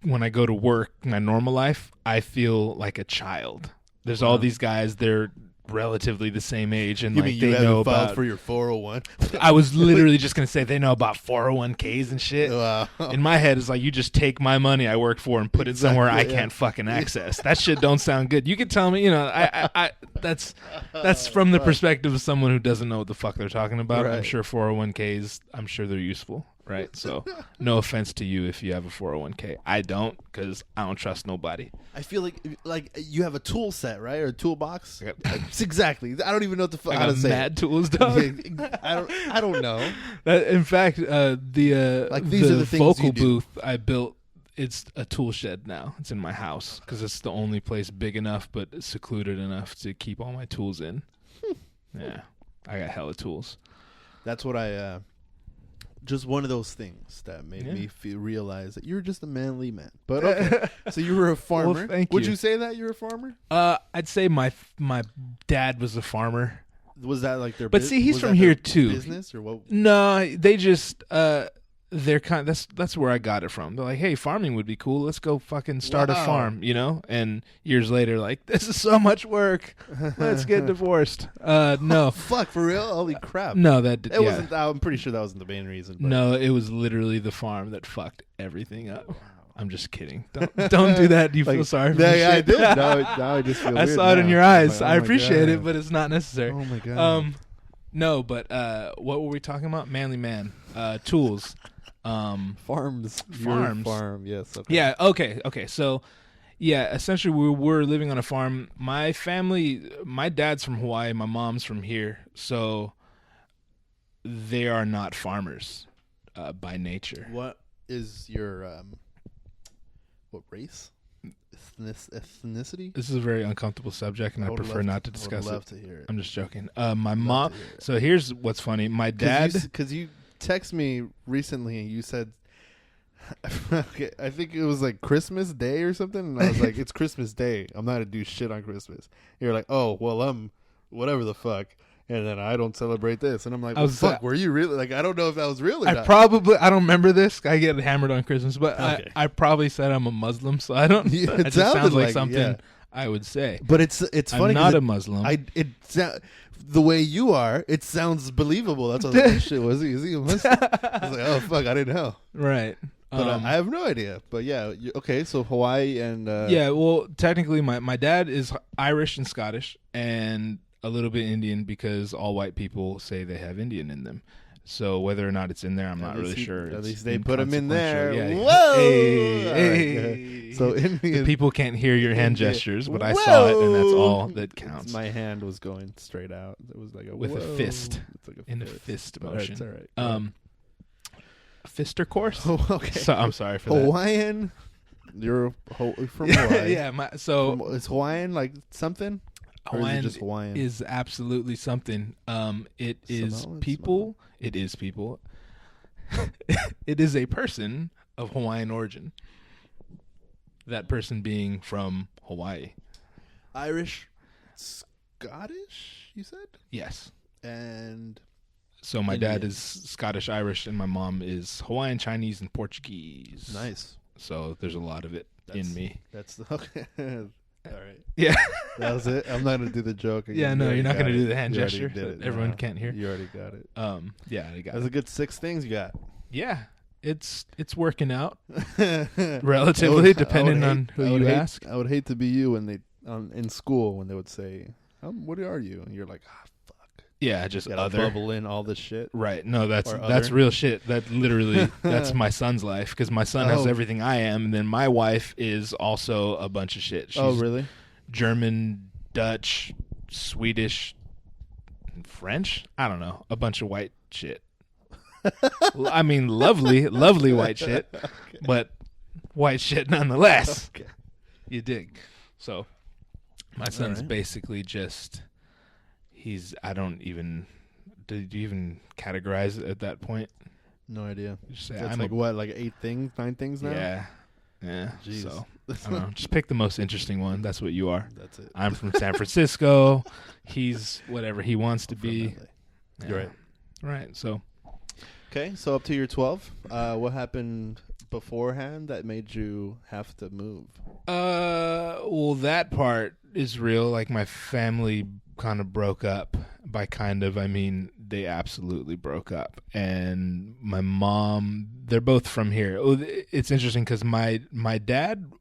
when I go to work, my normal life, I feel like a child. There's all these guys, they're relatively the same age, and You like mean you they know haven't filed about. for your 401? I was literally just gonna say they know about 401ks and shit. Wow. In my head, it's like you just take my money I work for and put it somewhere I Exactly, yeah. can't fucking access. That shit don't sound good. You could tell me, I that's from the perspective of someone who doesn't know what the fuck they're talking about. I'm Right. sure 401ks, I'm sure they're useful, right? So no offense to you if you have a 401k. I don't, because I don't trust nobody. I feel like you have a tool set, right, or a toolbox. Yep. Exactly. I don't even know what the fuck I how to got say. mad tools, dog. I don't know. In fact, the Like, these are the things vocal you do. booth I built, it's a tool shed now. It's in my house because it's the only place big enough but secluded enough to keep all my tools in. Yeah, I got hella tools. That's what I. Just one of those things that made me realize that you're just a manly man. But okay, so you were a farmer. Well, thank Would you. you say that you're a farmer? I'd say my dad was a farmer. Was that like their? But see, he's was from that here their too. Business or what? No, they just they're kind. That's where I got it from. They're like, hey, farming would be cool. Let's go fucking start a Wow. farm, And years later, like, this is so much work. Let's get divorced. No, Fuck, for real? Holy crap! no, that It wasn't. I'm pretty sure that wasn't the main reason. But No, it was literally the farm that fucked everything up. I'm just kidding. Don't do that. You feel sorry for me? Yeah, I shit? did. Now I just feel I weird saw it in now. your I'm eyes. like, I oh my appreciate it, God. but it's not necessary. Oh my god. No, but what were we talking about? Manly man. Tools. Farms. Your Farms. farm. Yes. Okay. Yeah. Okay. So, yeah. Essentially, we were living on a farm. My family. My dad's from Hawaii. My mom's from here. So, they are not farmers by nature. What is your what race? Ethnicity? This is a very uncomfortable subject, and I would prefer love not to I discuss would love it. to hear it. I'm just joking. My mom. to hear it. So here's what's funny. My dad. Because you text me recently and you said, okay, I think it was like Christmas Day or something, and I was like, it's Christmas Day. I'm not gonna do shit on Christmas. You're like, oh well, whatever the fuck. And then I don't celebrate this, and I'm like, well, fuck, were you really? Like, I don't know if that was real or I not. I don't remember this. I get hammered on Christmas, but Okay. I probably said I'm a Muslim, so I don't. Yeah, it it just sounded sounds like like it, something yeah. I would say. But it's funny. I'm 'cause not a Muslim. The way you are, it sounds believable. That's what I was like, shit. Is he a Muslim? I was like, oh fuck, I didn't know. Right. But I have no idea. But yeah, okay. So Hawaii and Yeah, well, technically, my dad is Irish and Scottish and a little bit Indian because all white people say they have Indian in them. So whether or not it's in there, I'm not really sure. At It's least they put him in inconsequential. there. Yeah. Whoa! Hey, All right, hey. yeah. So Indian. People can't hear your hand India. gestures, but I saw it, and that's all Whoa! that counts. My hand was going straight out. It was like With a whoa. fist. It's like In a fist All right, motion. it's all right. Fister course. Oh, okay. So I'm sorry for that. Hawaiian. You're from Hawaii. Yeah, so Is Hawaiian like something? Or is it Hawaiian just Hawaiian? is absolutely something. It is Samoan, people. It is people. It is a person of Hawaiian origin. That person being from Hawaii. Irish, Scottish. You said, Yes. and So my dad Indian. is Scottish Irish, and my mom is Hawaiian, Chinese, and Portuguese. nice. So there's a lot of it in me. That's okay. All right. Yeah. That was it. I'm not gonna do the joke again. Yeah, no, You you're not already gonna got do it. the hand You already gesture did that it. everyone No, can't hear. You already got it. Yeah, I got That's it. a good 6 things you got. Yeah, it's working out Relatively, relatively, depending on who you ask. I would hate to be you when they in school when they would say, "What are you?" and you're like, "Ah, fuck." Yeah, just You gotta other. bubble in all this shit. Right. No, that's Or that's other. real shit. That literally that's my son's life because my son has Oh. everything I am, and then my wife is also a bunch of shit. She's Oh, really? German, Dutch, Swedish, and French. I don't know, a bunch of white shit. I mean, lovely white shit, but white shit nonetheless. Okay. You dig? So, my son's right. basically just I don't even. Did you even categorize it at that point? No idea. You just say, That's I'm like a- what, like 8 things, 9 things now? Yeah. Jeez. So I don't know. Just pick the most interesting one. That's what you are. That's it. I'm from San Francisco. He's whatever he wants to be. You're Yeah. right. Right. So Okay, so up to your 12. What happened beforehand that made you have to move? well, that part is real. Like my family kind of broke up. By kind of, I mean they absolutely broke up. And my mom, they're both from here. Oh, it's interesting because my dad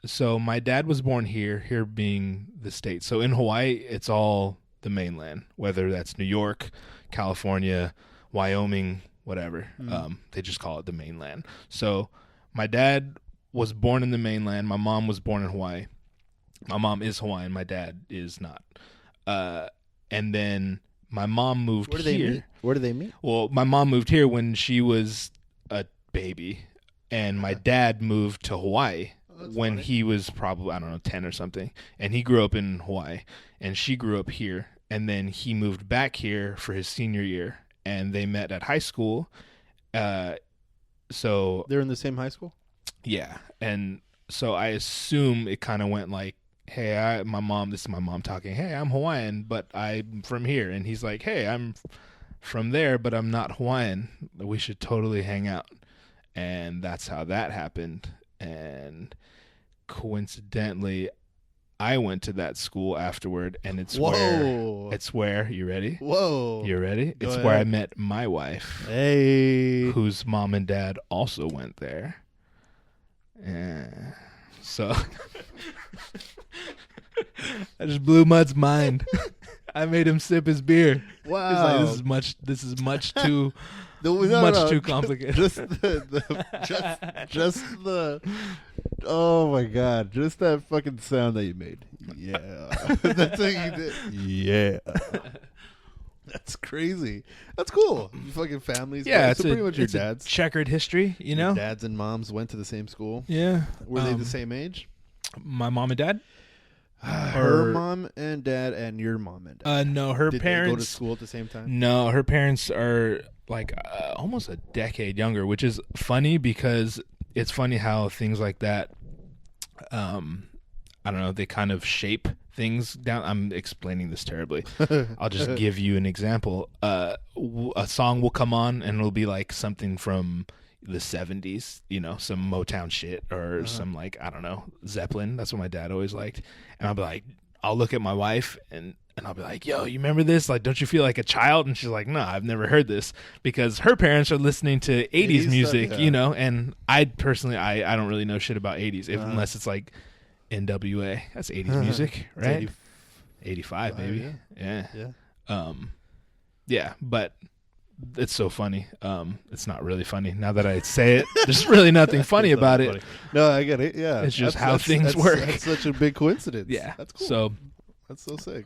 was born here being the state. So in Hawaii, it's all the mainland, whether that's New York, California, Wyoming, whatever. They just call it the mainland. So my dad was born in the mainland. My mom was born in Hawaii. My mom is Hawaiian. My dad is not. And then my mom moved here. Where do they meet? Well, my mom moved here when she was a baby, and my dad moved to Hawaii when he was probably, I don't know, 10 or something. And he grew up in Hawaii, and she grew up here. And then he moved back here for his senior year, and they met at high school. So They're in the same high school? yeah, and so I assume it kind of went like, hey, this is my mom talking, hey, I'm Hawaiian, but I'm from here. And he's like, hey, I'm from there, but I'm not Hawaiian. We should totally hang out. And that's how that happened. And coincidentally, I went to that school afterward, and it's where, you ready? Whoa. You ready? Go it's ahead. where I met my wife, Hey. whose mom and dad also went there. So I just blew Mud's mind. I made him sip his beer. Wow. He's like, this is much too too complicated. Just the oh my god, just that fucking sound that you made. Yeah. That's what you did. Yeah. That's crazy. That's cool. You fucking families. Yeah, so pretty much your it's a dads. checkered history, you know? Your dads and moms went to the same school. Yeah. Were they the same age? My mom and dad? Her mom and dad and your mom and dad. No, her Did parents they go to school at the same time? No, her parents are like almost a decade younger, which is funny because it's funny how things like that, I don't know, they kind of shape things down. I'm explaining this terribly. I'll just give you an example. A song will come on and it'll be like something from the 70s, you know, some Motown shit or some like, I don't know, Zeppelin. That's what my dad always liked. And I'll be like, I'll look at my wife and I'll be like, yo, you remember this? Like, don't you feel like a child? And she's like, no, I've never heard this, because her parents are listening to 80s music, stuff, yeah. you know, and I personally, I don't really know shit about 80s unless it's like NWA. That's 80s music, right? 85, maybe. Yeah. Yeah, but it's so funny. It's not really funny. Now that I say it, there's really nothing funny about it. Funny. No, I get it. Yeah. It's just how things work. That's such a big coincidence. Yeah. That's cool. So, that's so sick.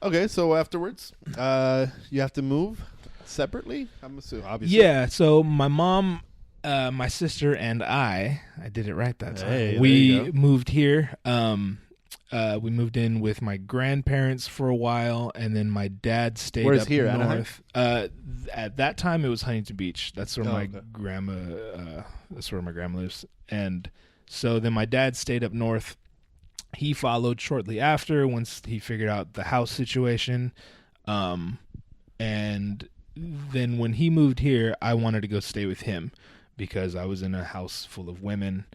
Okay, so afterwards, you have to move separately? I'm assuming, obviously. yeah, so my mom, my sister, and I did it right that time. Hey, there we you go. moved here. We moved in with my grandparents for a while, and then my dad stayed Where's up here, Anaheim? north. At that time, it was Huntington Beach. That's where my okay. grandma. That's where my grandma lives. And so then my dad stayed up north. He followed shortly after once he figured out the house situation. And then when he moved here, I wanted to go stay with him because I was in a house full of women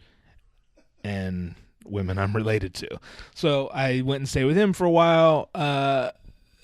and women I'm related to. So I went and stayed with him for a while.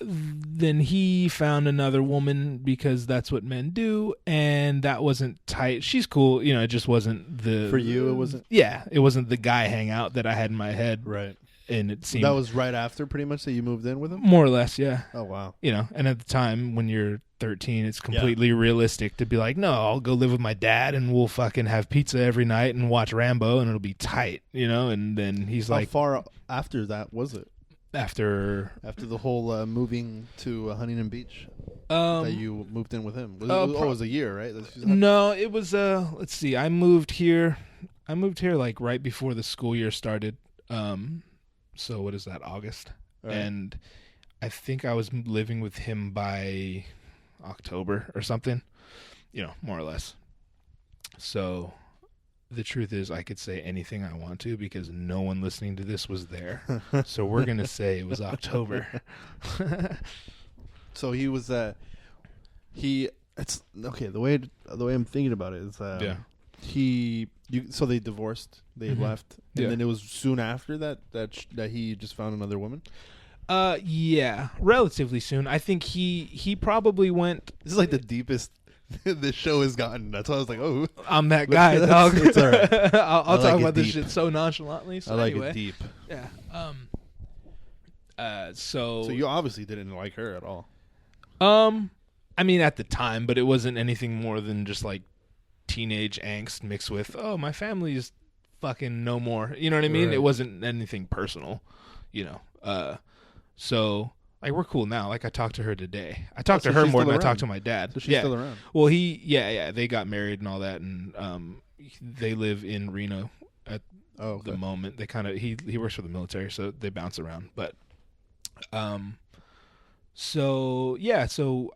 Then he found another woman because that's what men do, and that wasn't tight. She's cool, you know, it just wasn't the... For you, it wasn't? Yeah, it wasn't the guy hangout that I had in my head. Right. And it seemed... That was right after, pretty much, that you moved in with him? More or less, yeah. Oh, wow. You know, and at the time, when you're 13, it's completely realistic to be like, no, I'll go live with my dad, and we'll fucking have pizza every night and watch Rambo, and it'll be tight, you know? And then he's How like... far after that was it? After the whole moving to Huntington Beach that you moved in with him. It was a year, right? No, it was let's see, I moved here like right before the school year started. So what is that, August? Right. And I think I was living with him by October or something, you know, more or less. So the truth is, I could say anything I want to because no one listening to this was there. So we're going to say it was October. So he was it's okay, the way I'm thinking about it is so they divorced, they left, and then it was soon after that he just found another woman. Yeah, relatively soon. I think he probably went. This is like the deepest this show has gotten. That's why I was like, oh, I'm that guy, dog. It's all right. I'll like talk it about this deep. shit so nonchalantly. So I like anyway, it deep. Yeah. So you obviously didn't like her at all. I mean, at the time, but it wasn't anything more than just like teenage angst mixed with, oh, my family is fucking no more. You know what I mean? Right. It wasn't anything personal, So like we're cool now. Like I talked to her today. I talked to her more than I talked to my dad. So she's still around. Well, they got married and all that, and they live in Reno at the moment. They kind of he works for the military, so they bounce around. But so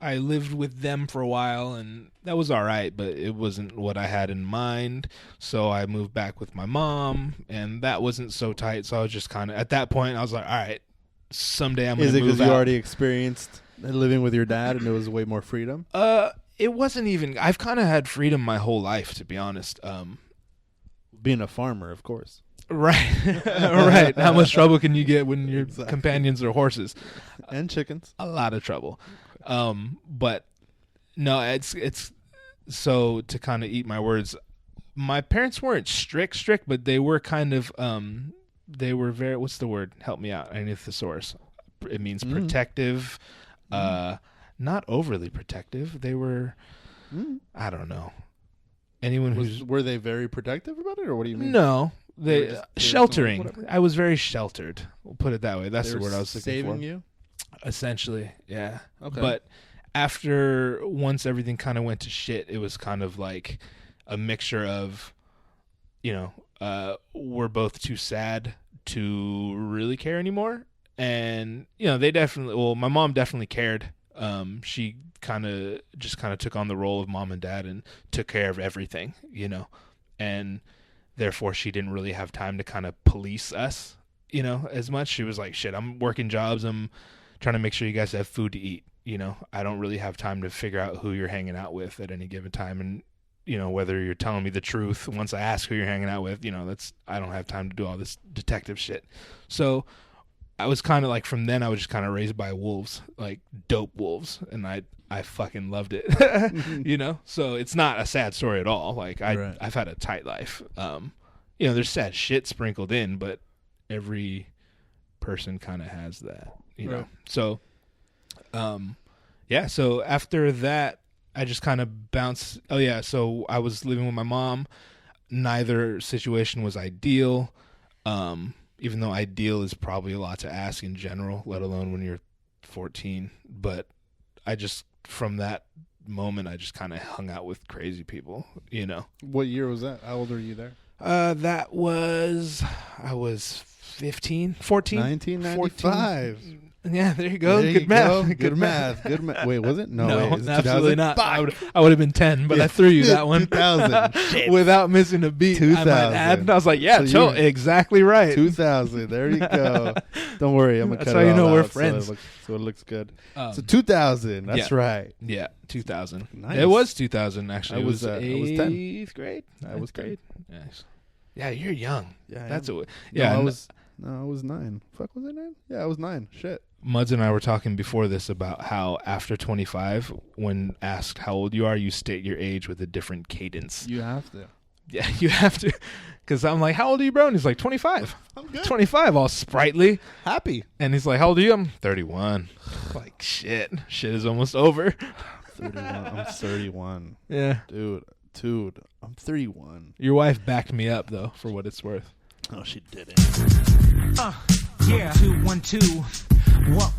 I lived with them for a while, and that was all right, but it wasn't what I had in mind. So I moved back with my mom, and that wasn't so tight. So I was just kind of at that point, I was like, all right, someday I'm going to move out. Is it because you already experienced living with your dad, and it was way more freedom? It wasn't even. I've kind of had freedom my whole life, to be honest. Being a farmer, of course. Right. Right. How much trouble can you get when your companions are horses? And chickens. A lot of trouble. But no, it's so to kind of eat my words, my parents weren't strict, but they were kind of, they were very, what's the word? Help me out. I need a thesaurus. It means protective, not overly protective. They were, I don't know. Were they very protective about it, or what do you mean? No. Sheltering. Whatever. I was very sheltered. We'll put it that way. That's the word I was looking for. Saving you? Essentially, yeah. Okay. But once everything kind of went to shit, it was kind of like a mixture of, we're both too sad to really care anymore. And, my mom definitely cared. She kind of took on the role of mom and dad and took care of everything, and therefore she didn't really have time to kind of police us, as much. She was like, shit, I'm working jobs. I'm trying to make sure you guys have food to eat. I don't really have time to figure out who you're hanging out with at any given time. And, whether you're telling me the truth once I ask who you're hanging out with, I don't have time to do all this detective shit. So I was kind of like, from then I was just kind of raised by wolves, like dope wolves. And I fucking loved it, So it's not a sad story at all. Like I've had a tight life. There's sad shit sprinkled in, but every person kind of has that, know. So, So after that, I just kind of bounced. Oh yeah. So I was living with my mom. Neither situation was ideal. Even though ideal is probably a lot to ask in general, let alone when you're 14. But from that moment, I just kind of hung out with crazy people, What year was that? How old were you there? I was 15, 14. 1995. 14. Yeah, there you go. There Good you math. go. Good math. Wait, was it? No, wait. Is it absolutely 2000? not. I would have been 10, but I threw you that one. 2000. Shit. Without missing a beat. 2000. I might add. And I was like, yeah, exactly right. 2000. There you go. Don't worry. I'm going to cut it all That's how you know we're out friends. So it looks good. So 2000. That's right. Yeah, 2000. Nice. It was 2000, actually. I was 10. 8th grade. I was 10. Nice. Yeah, you're young. Yeah, that's I it. I was 9. Fuck, was I 9? Yeah, I was 9. Shit. Muds and I were talking before this about how after 25, when asked how old you are, you state your age with a different cadence. You have to. Yeah, you have to. Because I'm like, how old are you, bro? And he's like, 25. I'm good. 25, all sprightly. Happy. And he's like, how old are you? I'm 31. Like, shit. Shit is almost over. 31. I'm 31. Yeah. Dude, I'm 31. Your wife backed me up, though, for what it's worth. Oh, she didn't. Yeah. 2 1 2. What?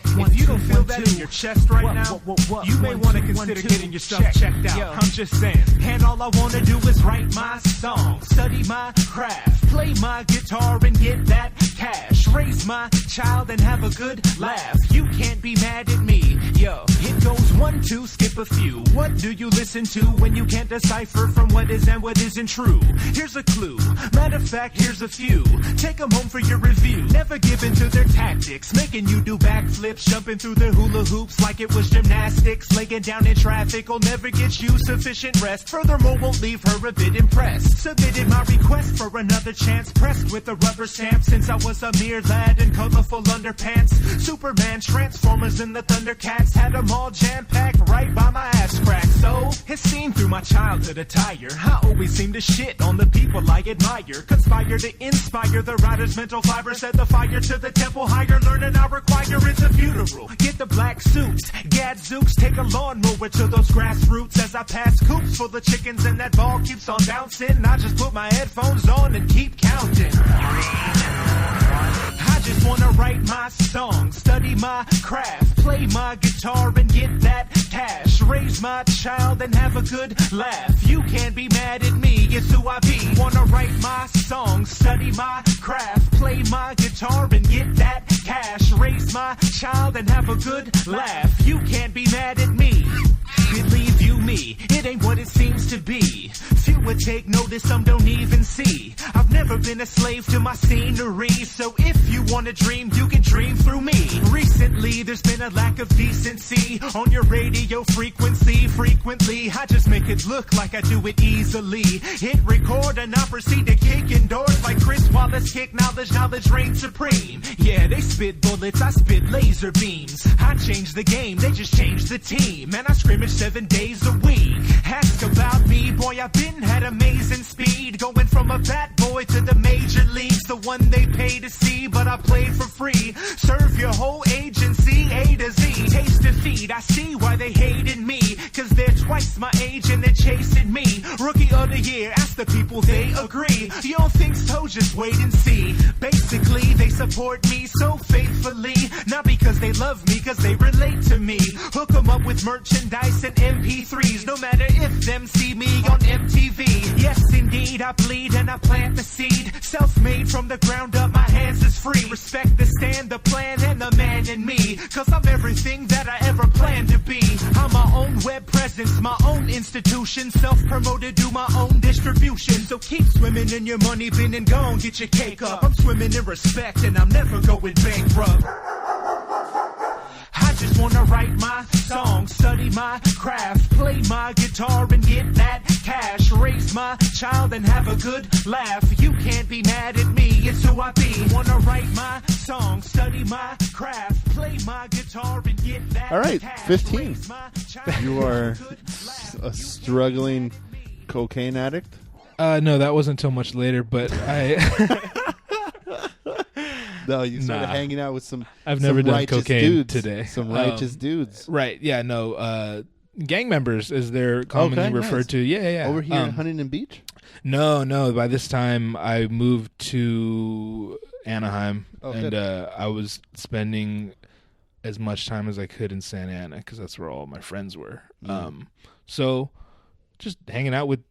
If you don't feel that in your chest right now, you may want to consider getting yourself checked out. I'm just saying. And all I want to do is write my song, study my craft, play my guitar and get that cash, raise my child and have a good laugh. You can't be mad at me, yo. It goes 1, 2, skip a few. What do you listen to when you can't decipher from what is and what isn't true? Here's a clue. Matter of fact, here's a few. Take them home for your review. Never give in to their tactics, making you do backflips, jumping through the hula hoops like it was gymnastics. Laying down in traffic will never get you sufficient rest. Furthermore, won't leave her a bit impressed. Submitted my request for another chance, pressed with a rubber stamp since I was a mere lad in colorful underpants. Superman, Transformers, and the Thundercats had them all jam-packed right by my ass crack. So, it seemed through my childhood attire, I always seem to shit on the people I admire. Conspire to inspire the writer's mental fiber. Set the fire to the temple higher. Learning I require is a funeral. Get the black suits, Gadzooks, take a lawnmower to those grassroots. As I pass coops full of chickens and that ball keeps on bouncing, I just put my headphones on and keep counting. I just wanna write my song, study my craft, play my guitar and get that cash, raise my child and have a good laugh. You can't be mad at me, it's who I be. Wanna write my song, study my craft, play my guitar and get that cash, raise my child and have a good laugh. You can't be mad at me. Believe you me, it ain't what it seems to be. Few would take notice, some don't even see. I've never been a slave to my scenery, so if you wanna dream, you can dream through me. Recently, there's been a lack of decency on your radio frequency. Frequently, I just make it look like I do it easily. Hit record and I proceed to kick indoors like Chris Wallace kick knowledge, knowledge reigns supreme. Yeah, they spit bullets, I spit laser beams. I change the game, they just change the team. And I scrimmage 7 days a week. Ask about me, boy, I've been had amazing speed. Going from a fat boy to the major leagues, the one they pay to see, but I played for free. Serve your whole agency, A to Z. Taste defeat, I see why they hated me, cause they're twice my age and they're chasing me. Rookie of the year, ask the people, they agree. You don't think so, just wait and see. Basically, they support me so faithfully, not because they love me, cause they relate to me. Hook them up with merchandise and MP3s, no matter if them see me on MTV. Yes, indeed, I bleed and I plant the seed. Self-made from the ground up, my hands is free. Respect the stand, the plan, and the man in me, cause I'm everything that I ever planned to be. I'm my own web presence, my own institution. Self-promoted, do my own distribution. So keep swimming in your money bin and go and get your cake up. I'm swimming in respect and I'm never going bankrupt. I just wanna write my song, study my craft, play my guitar and get that cash, raise my child and have a good laugh. You can't be mad at me, it's who I be. Wanna write my song, study my craft, play my guitar and get that All right, cash, 15. raise my child You and are have a good laugh. a struggling cocaine addict? No, that wasn't until much later, but I No, you started Nah. hanging out with some I've never done righteous cocaine dudes today. Some righteous dudes. Right, yeah, no, gang members as they're commonly Okay, referred nice. to. Yeah. Over here in Huntington Beach? No, by this time I moved to Anaheim, Oh, and good. I was spending as much time as I could in Santa Ana because that's where all my friends were. So just hanging out with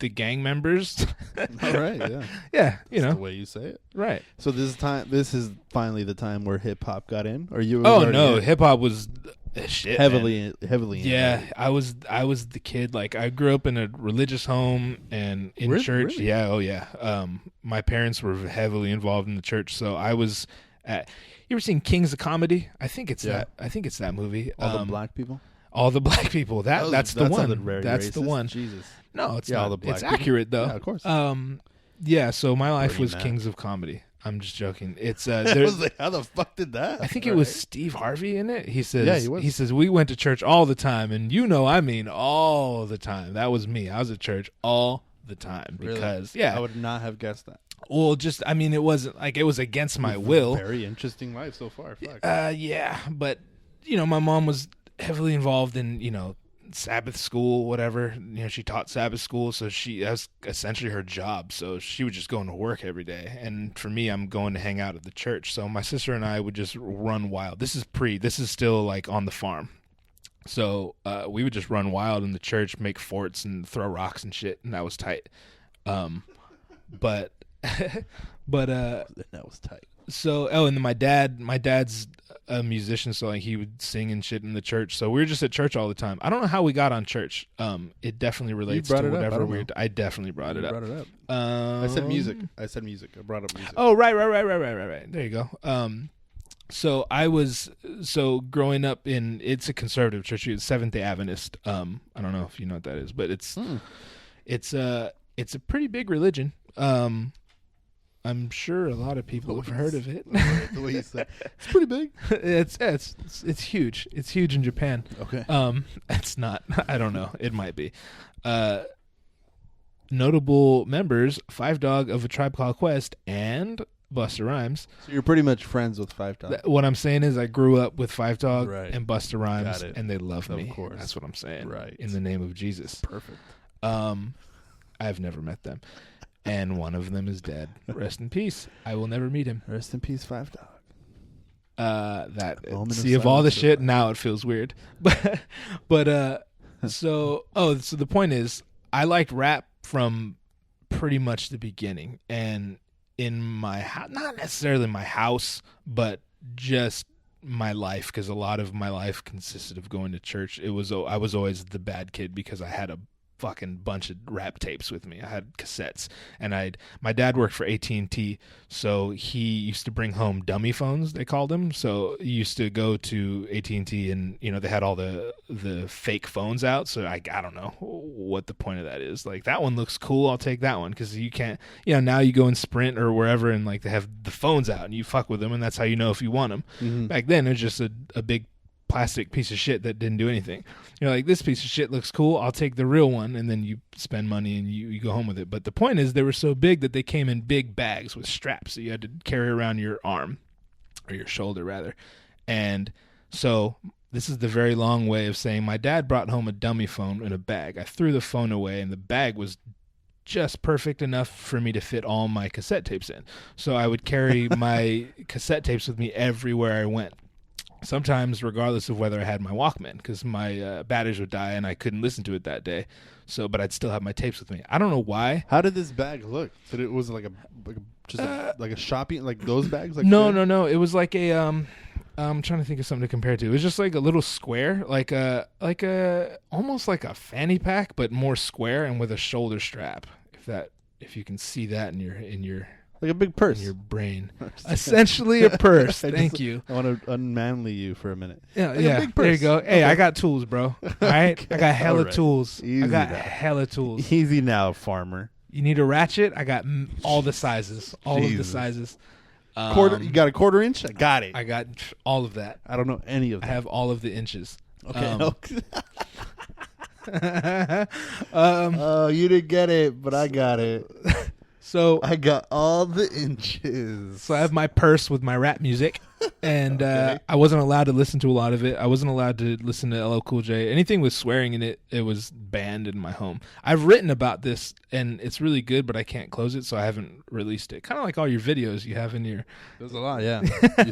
the gang members. All right, yeah. Yeah, you That's know. the way you say it. Right. So this is finally the time where hip hop got in, or you? Oh already no, in? hip hop was shit. man. heavily. Yeah, in. I was the kid. Like I grew up in a religious home and in church. Really? Yeah, oh yeah. My parents were heavily involved in the church, so I was at. You ever seen Kings of Comedy? I think it's Yeah. that movie. All the black people. All the black people. That's the one. sounded very That's the racist. one. Jesus. No, it's Yeah, not. all the black It's people. accurate though. Yeah, of course. Yeah. So my life Pretty was mad. Kings of Comedy. I'm just joking. It's I there. was like, how the fuck did that? I think it was Steve Harvey in it. He says, Yeah, he was. He says, we went to church all the time. And I mean all the time. That was me. I was at church all the time Really? because, I would not have guessed that. well, just, I mean, it wasn't like it was against my will. Very interesting life so far. Fuck. Yeah. But, my mom was heavily involved in, Sabbath school, whatever. She taught Sabbath school. So that was essentially her job. So she was just going to work every day. And for me, I'm going to hang out at the church. So my sister and I would just run wild. This is still like on the farm. So we would just run wild in the church, make forts and throw rocks and shit. And that was tight. But that was tight. and then my dad's a musician, so like he would sing and shit in the church. So we were just at church all the time. I don't know how we got on church. It definitely relates to whatever weird. I definitely brought it up. I said music. I brought up music. Oh, right. There you go. So growing up it's a conservative church. It's Seventh-day Adventist. I don't know if you know what that is, but it's a pretty big religion. I'm sure a lot of people have heard of it. The way you said it's pretty big. It's huge. It's huge in Japan. Okay. It's not. I don't know. It might be. Notable members: Five Dog of A Tribe Called Quest and Busta Rhymes. So you're pretty much friends with Five Dog. What I'm saying is I grew up with Five Dog and Busta Rhymes, Got it. and they love me. Of course. That's what I'm saying. Right. In the name of Jesus. Perfect. I've never met them. And one of them is dead. Rest in peace. I will never meet him. Rest in peace, Five Dog. Of all the shit, now it feels weird. So the point is, I liked rap from pretty much the beginning, and in my house, not necessarily my house, but just my life, because a lot of my life consisted of going to church. I was always the bad kid because I had a fucking bunch of rap tapes with me. I had cassettes, and my dad worked for AT&T, so he used to bring home dummy phones, they called them. So you used to go to AT&T, and they had all the fake phones out. So I don't know what the point of that is. Like, that one looks cool, I'll take that one, because you can't, now you go in Sprint or wherever, and like they have the phones out and you fuck with them, and that's how you know if you want them. Mm-hmm. Back then it was just a big plastic piece of shit that didn't do anything. You're like, this piece of shit looks cool, I'll take the real one, and then you spend money and you go home with it. But the point is, they were so big that they came in big bags with straps, so you had to carry around your arm, or your shoulder rather. And so this is the very long way of saying my dad brought home a dummy phone in a bag. I threw the phone away, and the bag was just perfect enough for me to fit all my cassette tapes in. So I would carry my cassette tapes with me everywhere I went. Sometimes, regardless of whether I had my Walkman, because my batteries would die and I couldn't listen to it that day. But I'd still have my tapes with me. I don't know why. How did this bag look? Did it was like a shopping, like those bags? Like no. It was like a I'm trying to think of something to compare it to. It was just like a little square, like a almost like a fanny pack, but more square and with a shoulder strap. If you can see that in your like a big purse in your brain. Essentially a purse. Thank you. I want to unmanly you for a minute. Yeah, like a big purse. There you go. Hey, okay. I got tools, bro. All right? I got hella tools. Easy I got hella tools. Easy now, farmer. You need a ratchet? I got all the sizes. All of the sizes. Quarter? You got a quarter inch? I got it. I got all of that. I don't know any of that. I have all of the inches. Okay. You didn't get it, but I got it. So I got all the inches. So I have my purse with my rap music, and okay. I wasn't allowed to listen to a lot of it. I wasn't allowed to listen to LL Cool J. Anything with swearing in it, it was banned in my home. I've written about this, and it's really good, but I can't close it, so I haven't released it. Kind of like all your videos you have in your... There's a lot, yeah. I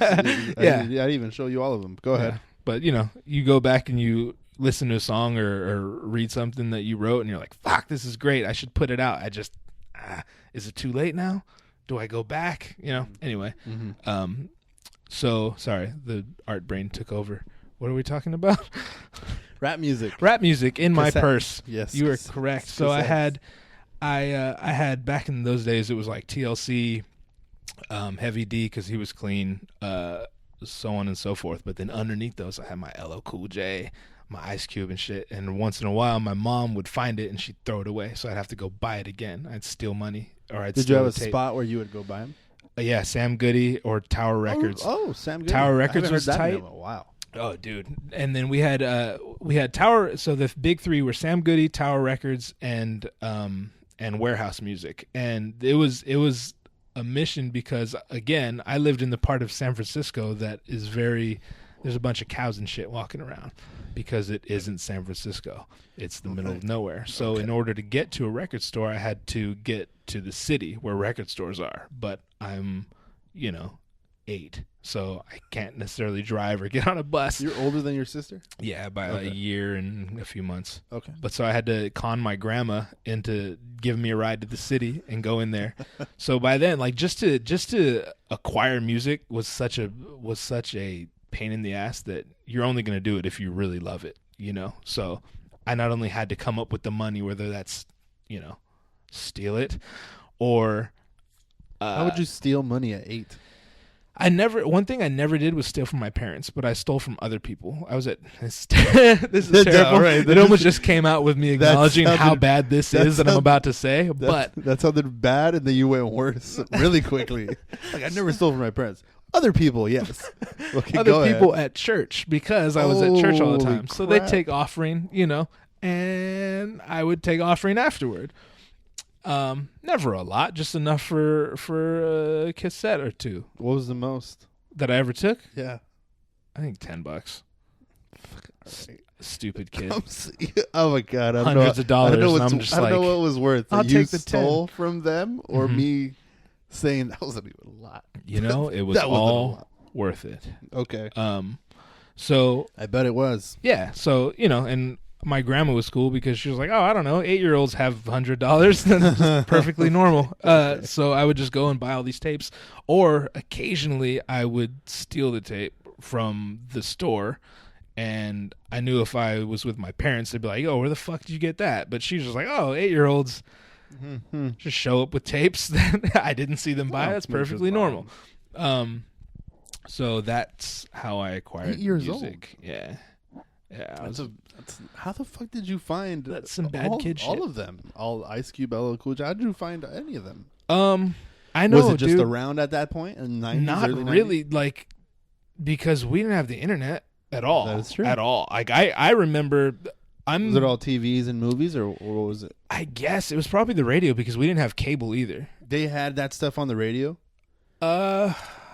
didn't even show you all of them. Go ahead. Yeah. But, you go back and you listen to a song or read something that you wrote, and you're like, fuck, this is great. I should put it out. I just... is it too late now? Do I go back? Anyway. Mm-hmm. So, sorry, the art brain took over. What are we talking about? Rap music. Rap music in my purse. Yes. You are correct. So I had back in those days, it was like TLC, Heavy D, because he was clean, so on and so forth. But then underneath those, I had my LL Cool J, my Ice Cube and shit, and once in a while my mom would find it and she'd throw it away, so I'd have to go buy it again. I'd steal money, or I'd Did you have a spot where you would go buy them? Yeah, Sam Goody or Tower Records. Oh, Sam Goody. Tower Records was tight. Wow. Oh, dude. And then we had Tower, so the big three were Sam Goody, Tower Records, and Warehouse Music. And it was a mission because, again, I lived in the part of San Francisco that is there's a bunch of cows and shit walking around, because it isn't San Francisco. It's the middle of nowhere. So in order to get to a record store, I had to get to the city where record stores are. But I'm, 8, so I can't necessarily drive or get on a bus. You're older than your sister? Yeah, by a year and a few months. Okay. But so I had to con my grandma into giving me a ride to the city and go in there. So by then, like just to acquire music was such a pain in the ass that you're only going to do it if you really love it, you know? So I not only had to come up with the money, whether that's, you know, steal it or how would you steal money at 8? One thing I never did was steal from my parents, but I stole from other people. I was at this is terrible. Right. It almost just came out with me acknowledging how bad this is that I'm about to say. But that sounded bad, and then you went worse really quickly. Like, I never stole from my parents. Other people, yes. Okay, other people at church, because I was at church all the time. Holy So they crap. take offering, you know, and I would take offering afterward. Never a lot, just enough for a cassette or two. What was the most that I ever took? Yeah, I think $10. Right. Stupid kid. Oh my god, I don't Hundreds know, of dollars. I don't know, And I'm just I don't know like, what was worth. I'll That you take the 10. stole from them, or Mhm. me saying that wasn't even a lot. You know, it was That wasn't a all lot. worth it. Okay, So I bet it was. yeah, so you know, and my grandma was cool because she was like, oh, I don't know, 8-year-olds have $100. That's perfectly normal. So I would just go and buy all these tapes, or occasionally I would steal the tape from the store. And I knew if I was with my parents, they'd be like, oh, where the fuck did you get that? But she was just like, oh, 8-year-olds just show up with tapes that I didn't see them buy. Oh, That's perfectly normal. So that's how I acquired 8 years music. Yeah. Yeah. How the fuck did you find That's some bad kid shit. all of them? All Ice Cube, LL Cool J. How did you find any of them? I know, Was it just dude, around at that point in the 90s? not early 90s? really, like, because we didn't have the internet at all. That is true. At all. Like, I remember... Was it all TVs and movies, or what was it? I guess it was probably the radio, because we didn't have cable either. They had that stuff on the radio?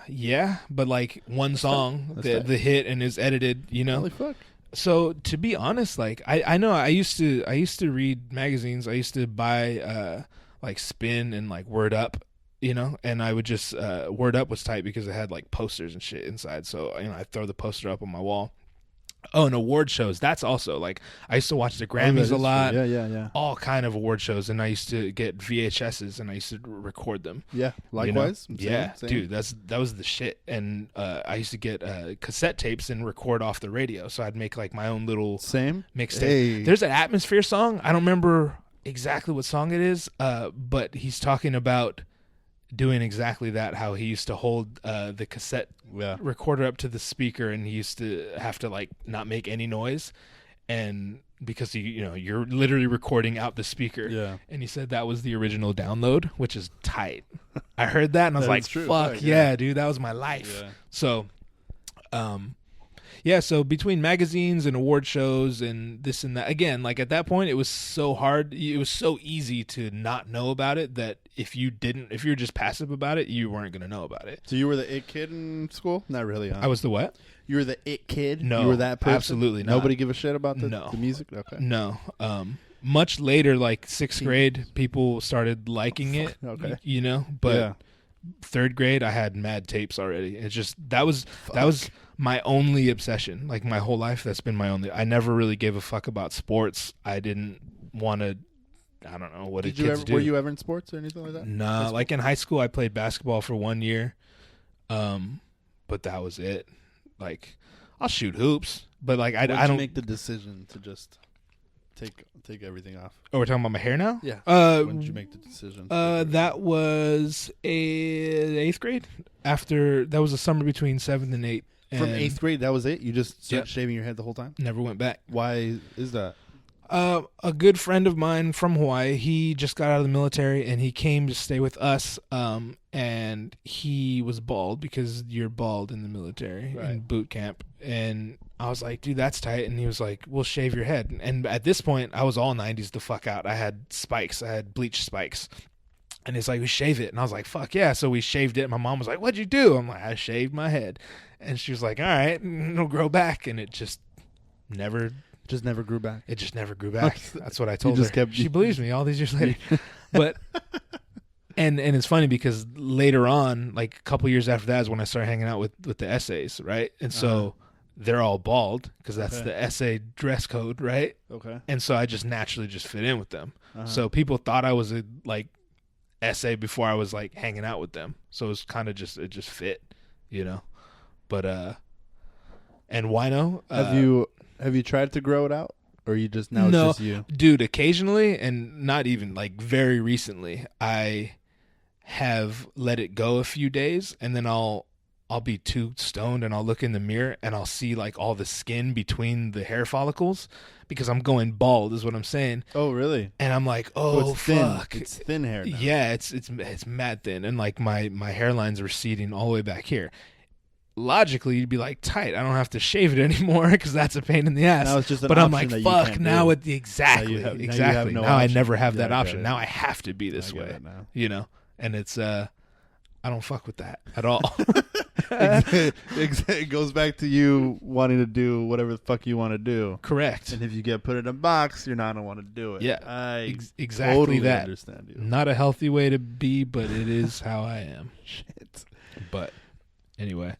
Yeah, but like one song, That's the hit, and is edited, you know? Holy fuck. So to be honest, like I know I used to read magazines. I used to buy like Spin and like Word Up, you know, and I would just Word Up was tight because it had like posters and shit inside. So you know, I'd throw the poster up on my wall. Oh, and award shows. That's also like I used to watch the Grammys a lot. Yeah. All kind of award shows, and I used to get VHSs and I used to record them. Yeah, likewise. You know? Same, Yeah, same. dude, that was the shit. And I used to get cassette tapes and record off the radio, so I'd make like my own little Same mixtape. Hey. There's an Atmosphere song. I don't remember exactly what song it is, but he's talking about doing exactly that, how he used to hold the cassette recorder up to the speaker, and he used to have to like not make any noise, and because you're literally recording out the speaker. Yeah. And he said that was the original download, which is tight. I heard that and I was That like, is true. fuck yeah, dude, that was my life. Yeah. So so between magazines and award shows and this and that, again, like at that point, it was so hard. It was so easy to not know about it that if you were just passive about it, you weren't going to know about it. So you were the it kid in school? Not really, huh? I was the what? You were the it kid? No, You were that person? absolutely not. Nobody give a shit about the music? Okay. No. Much later, like 6th grade, people started liking it, Okay. you know, but Yeah. 3rd grade, I had mad tapes already. It's just, that was my only obsession. Like my whole life, that's been my only. I never really gave a fuck about sports. I didn't want to. I don't know what kids do. Were you ever in sports or anything like that? No, like in high school, I played basketball for 1 year, but that was it. Like, I'll shoot hoops, but like I don't make the decision to just take everything off. Oh, we're talking about my hair now. Yeah. When did you make the decision? That was 8th grade. After that was a summer between 7th and 8th. From 8th grade, that was it? You just started Yep. shaving your head the whole time? Never went back. Why is that? A good friend of mine from Hawaii, he just got out of the military and he came to stay with us. And he was bald because you're bald in the military in boot camp. And I was like, dude, that's tight. And he was like, we'll shave your head. And at this point, I was all 90s the fuck out. I had spikes. I had bleach spikes. And it's like, we shave it. And I was like, fuck yeah. So we shaved it. My mom was like, what'd you do? I'm like, I shaved my head. And she was like, all right, it'll grow back. And it just never grew back. It just never grew back. That's what I told just her. kept- She believes me all these years later. But And it's funny because later on, like a couple years after that is when I started hanging out with the essays, right? And so they're all bald because that's the essay dress code, right? Okay. And so I just naturally just fit in with them. So people thought I was a like essay before I was like hanging out with them. So it was kind of just, it just fit, you know? But, and wino. Have you tried to grow it out? Or you just, now no, it's just you? Dude, occasionally, and not even like very recently, I have let it go a few days, and then I'll be too stoned and I'll look in the mirror and I'll see like all the skin between the hair follicles because I'm going bald is what I'm saying. Oh, really? And I'm like, oh, it's fuck. Thin. It's thin hair now. Yeah, it's mad thin. And like my hairline's receding all the way back here. Logically, you'd be like, tight. I don't have to shave it anymore because that's a pain in the ass. Now it's just an but I'm option like, that you fuck. can't Now do. it exactly. Now Exactly. no Now I option. never have Yeah, that I option. get it. Now I have to be this I get way. it now. You know? And it's I don't fuck with that at all. It goes back to you wanting to do whatever the fuck you want to do. Correct. And if you get put in a box, you're not going to want to do it. Yeah. I exactly totally that. understand you. Not a healthy way to be, but it is how I am. Shit. But anyway,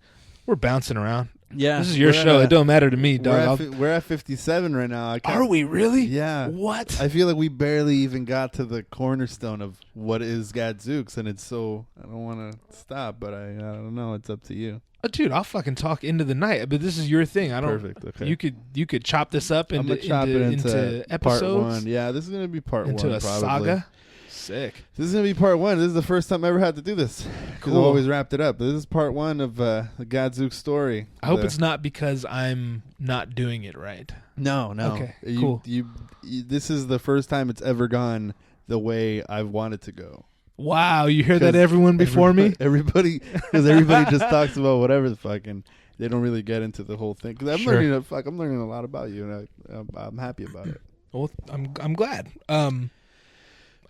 we're bouncing around. Yeah. This is your show. It don't matter to me, dog. We're at 57 right now. Are we really? Yeah. What? I feel like we barely even got to the cornerstone of what is Gadzooks, and it's so, I don't want to stop, but I don't know. It's up to you. Dude, I'll fucking talk into the night. But this is your thing. I don't. Perfect. Okay. You could chop this up I'm into, gonna chop it into episodes. part one. Yeah, this is gonna be part into one. a Probably. saga. Sick. This is gonna be part one. This is the first time I ever had to do this because Cool. I always wrapped it up. This is part one of the Gadzooks story. I hope it's not because I'm not doing it right. No. Okay, cool. You, this is the first time it's ever gone the way I've wanted to go. Wow, you hear that, everyone before me? Everybody, because everybody just talks about whatever the fuck, and they don't really get into the whole thing. Because I'm Sure. I'm learning a lot about you, and I'm happy about it. Well, I'm glad. All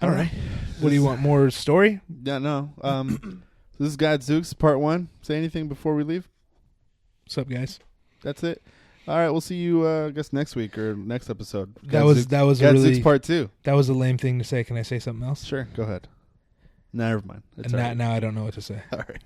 All right. right. What do you want? More story? Yeah, no. This is Gadzooks, part one. Say anything before we leave? What's up, guys? That's it. All right, we'll see you. I guess next week or next episode. That was a Gadzooks really part two. that was a lame thing to say. Can I say something else? Sure, go ahead. Nah, never mind. It's all right. Now I don't know what to say. All right.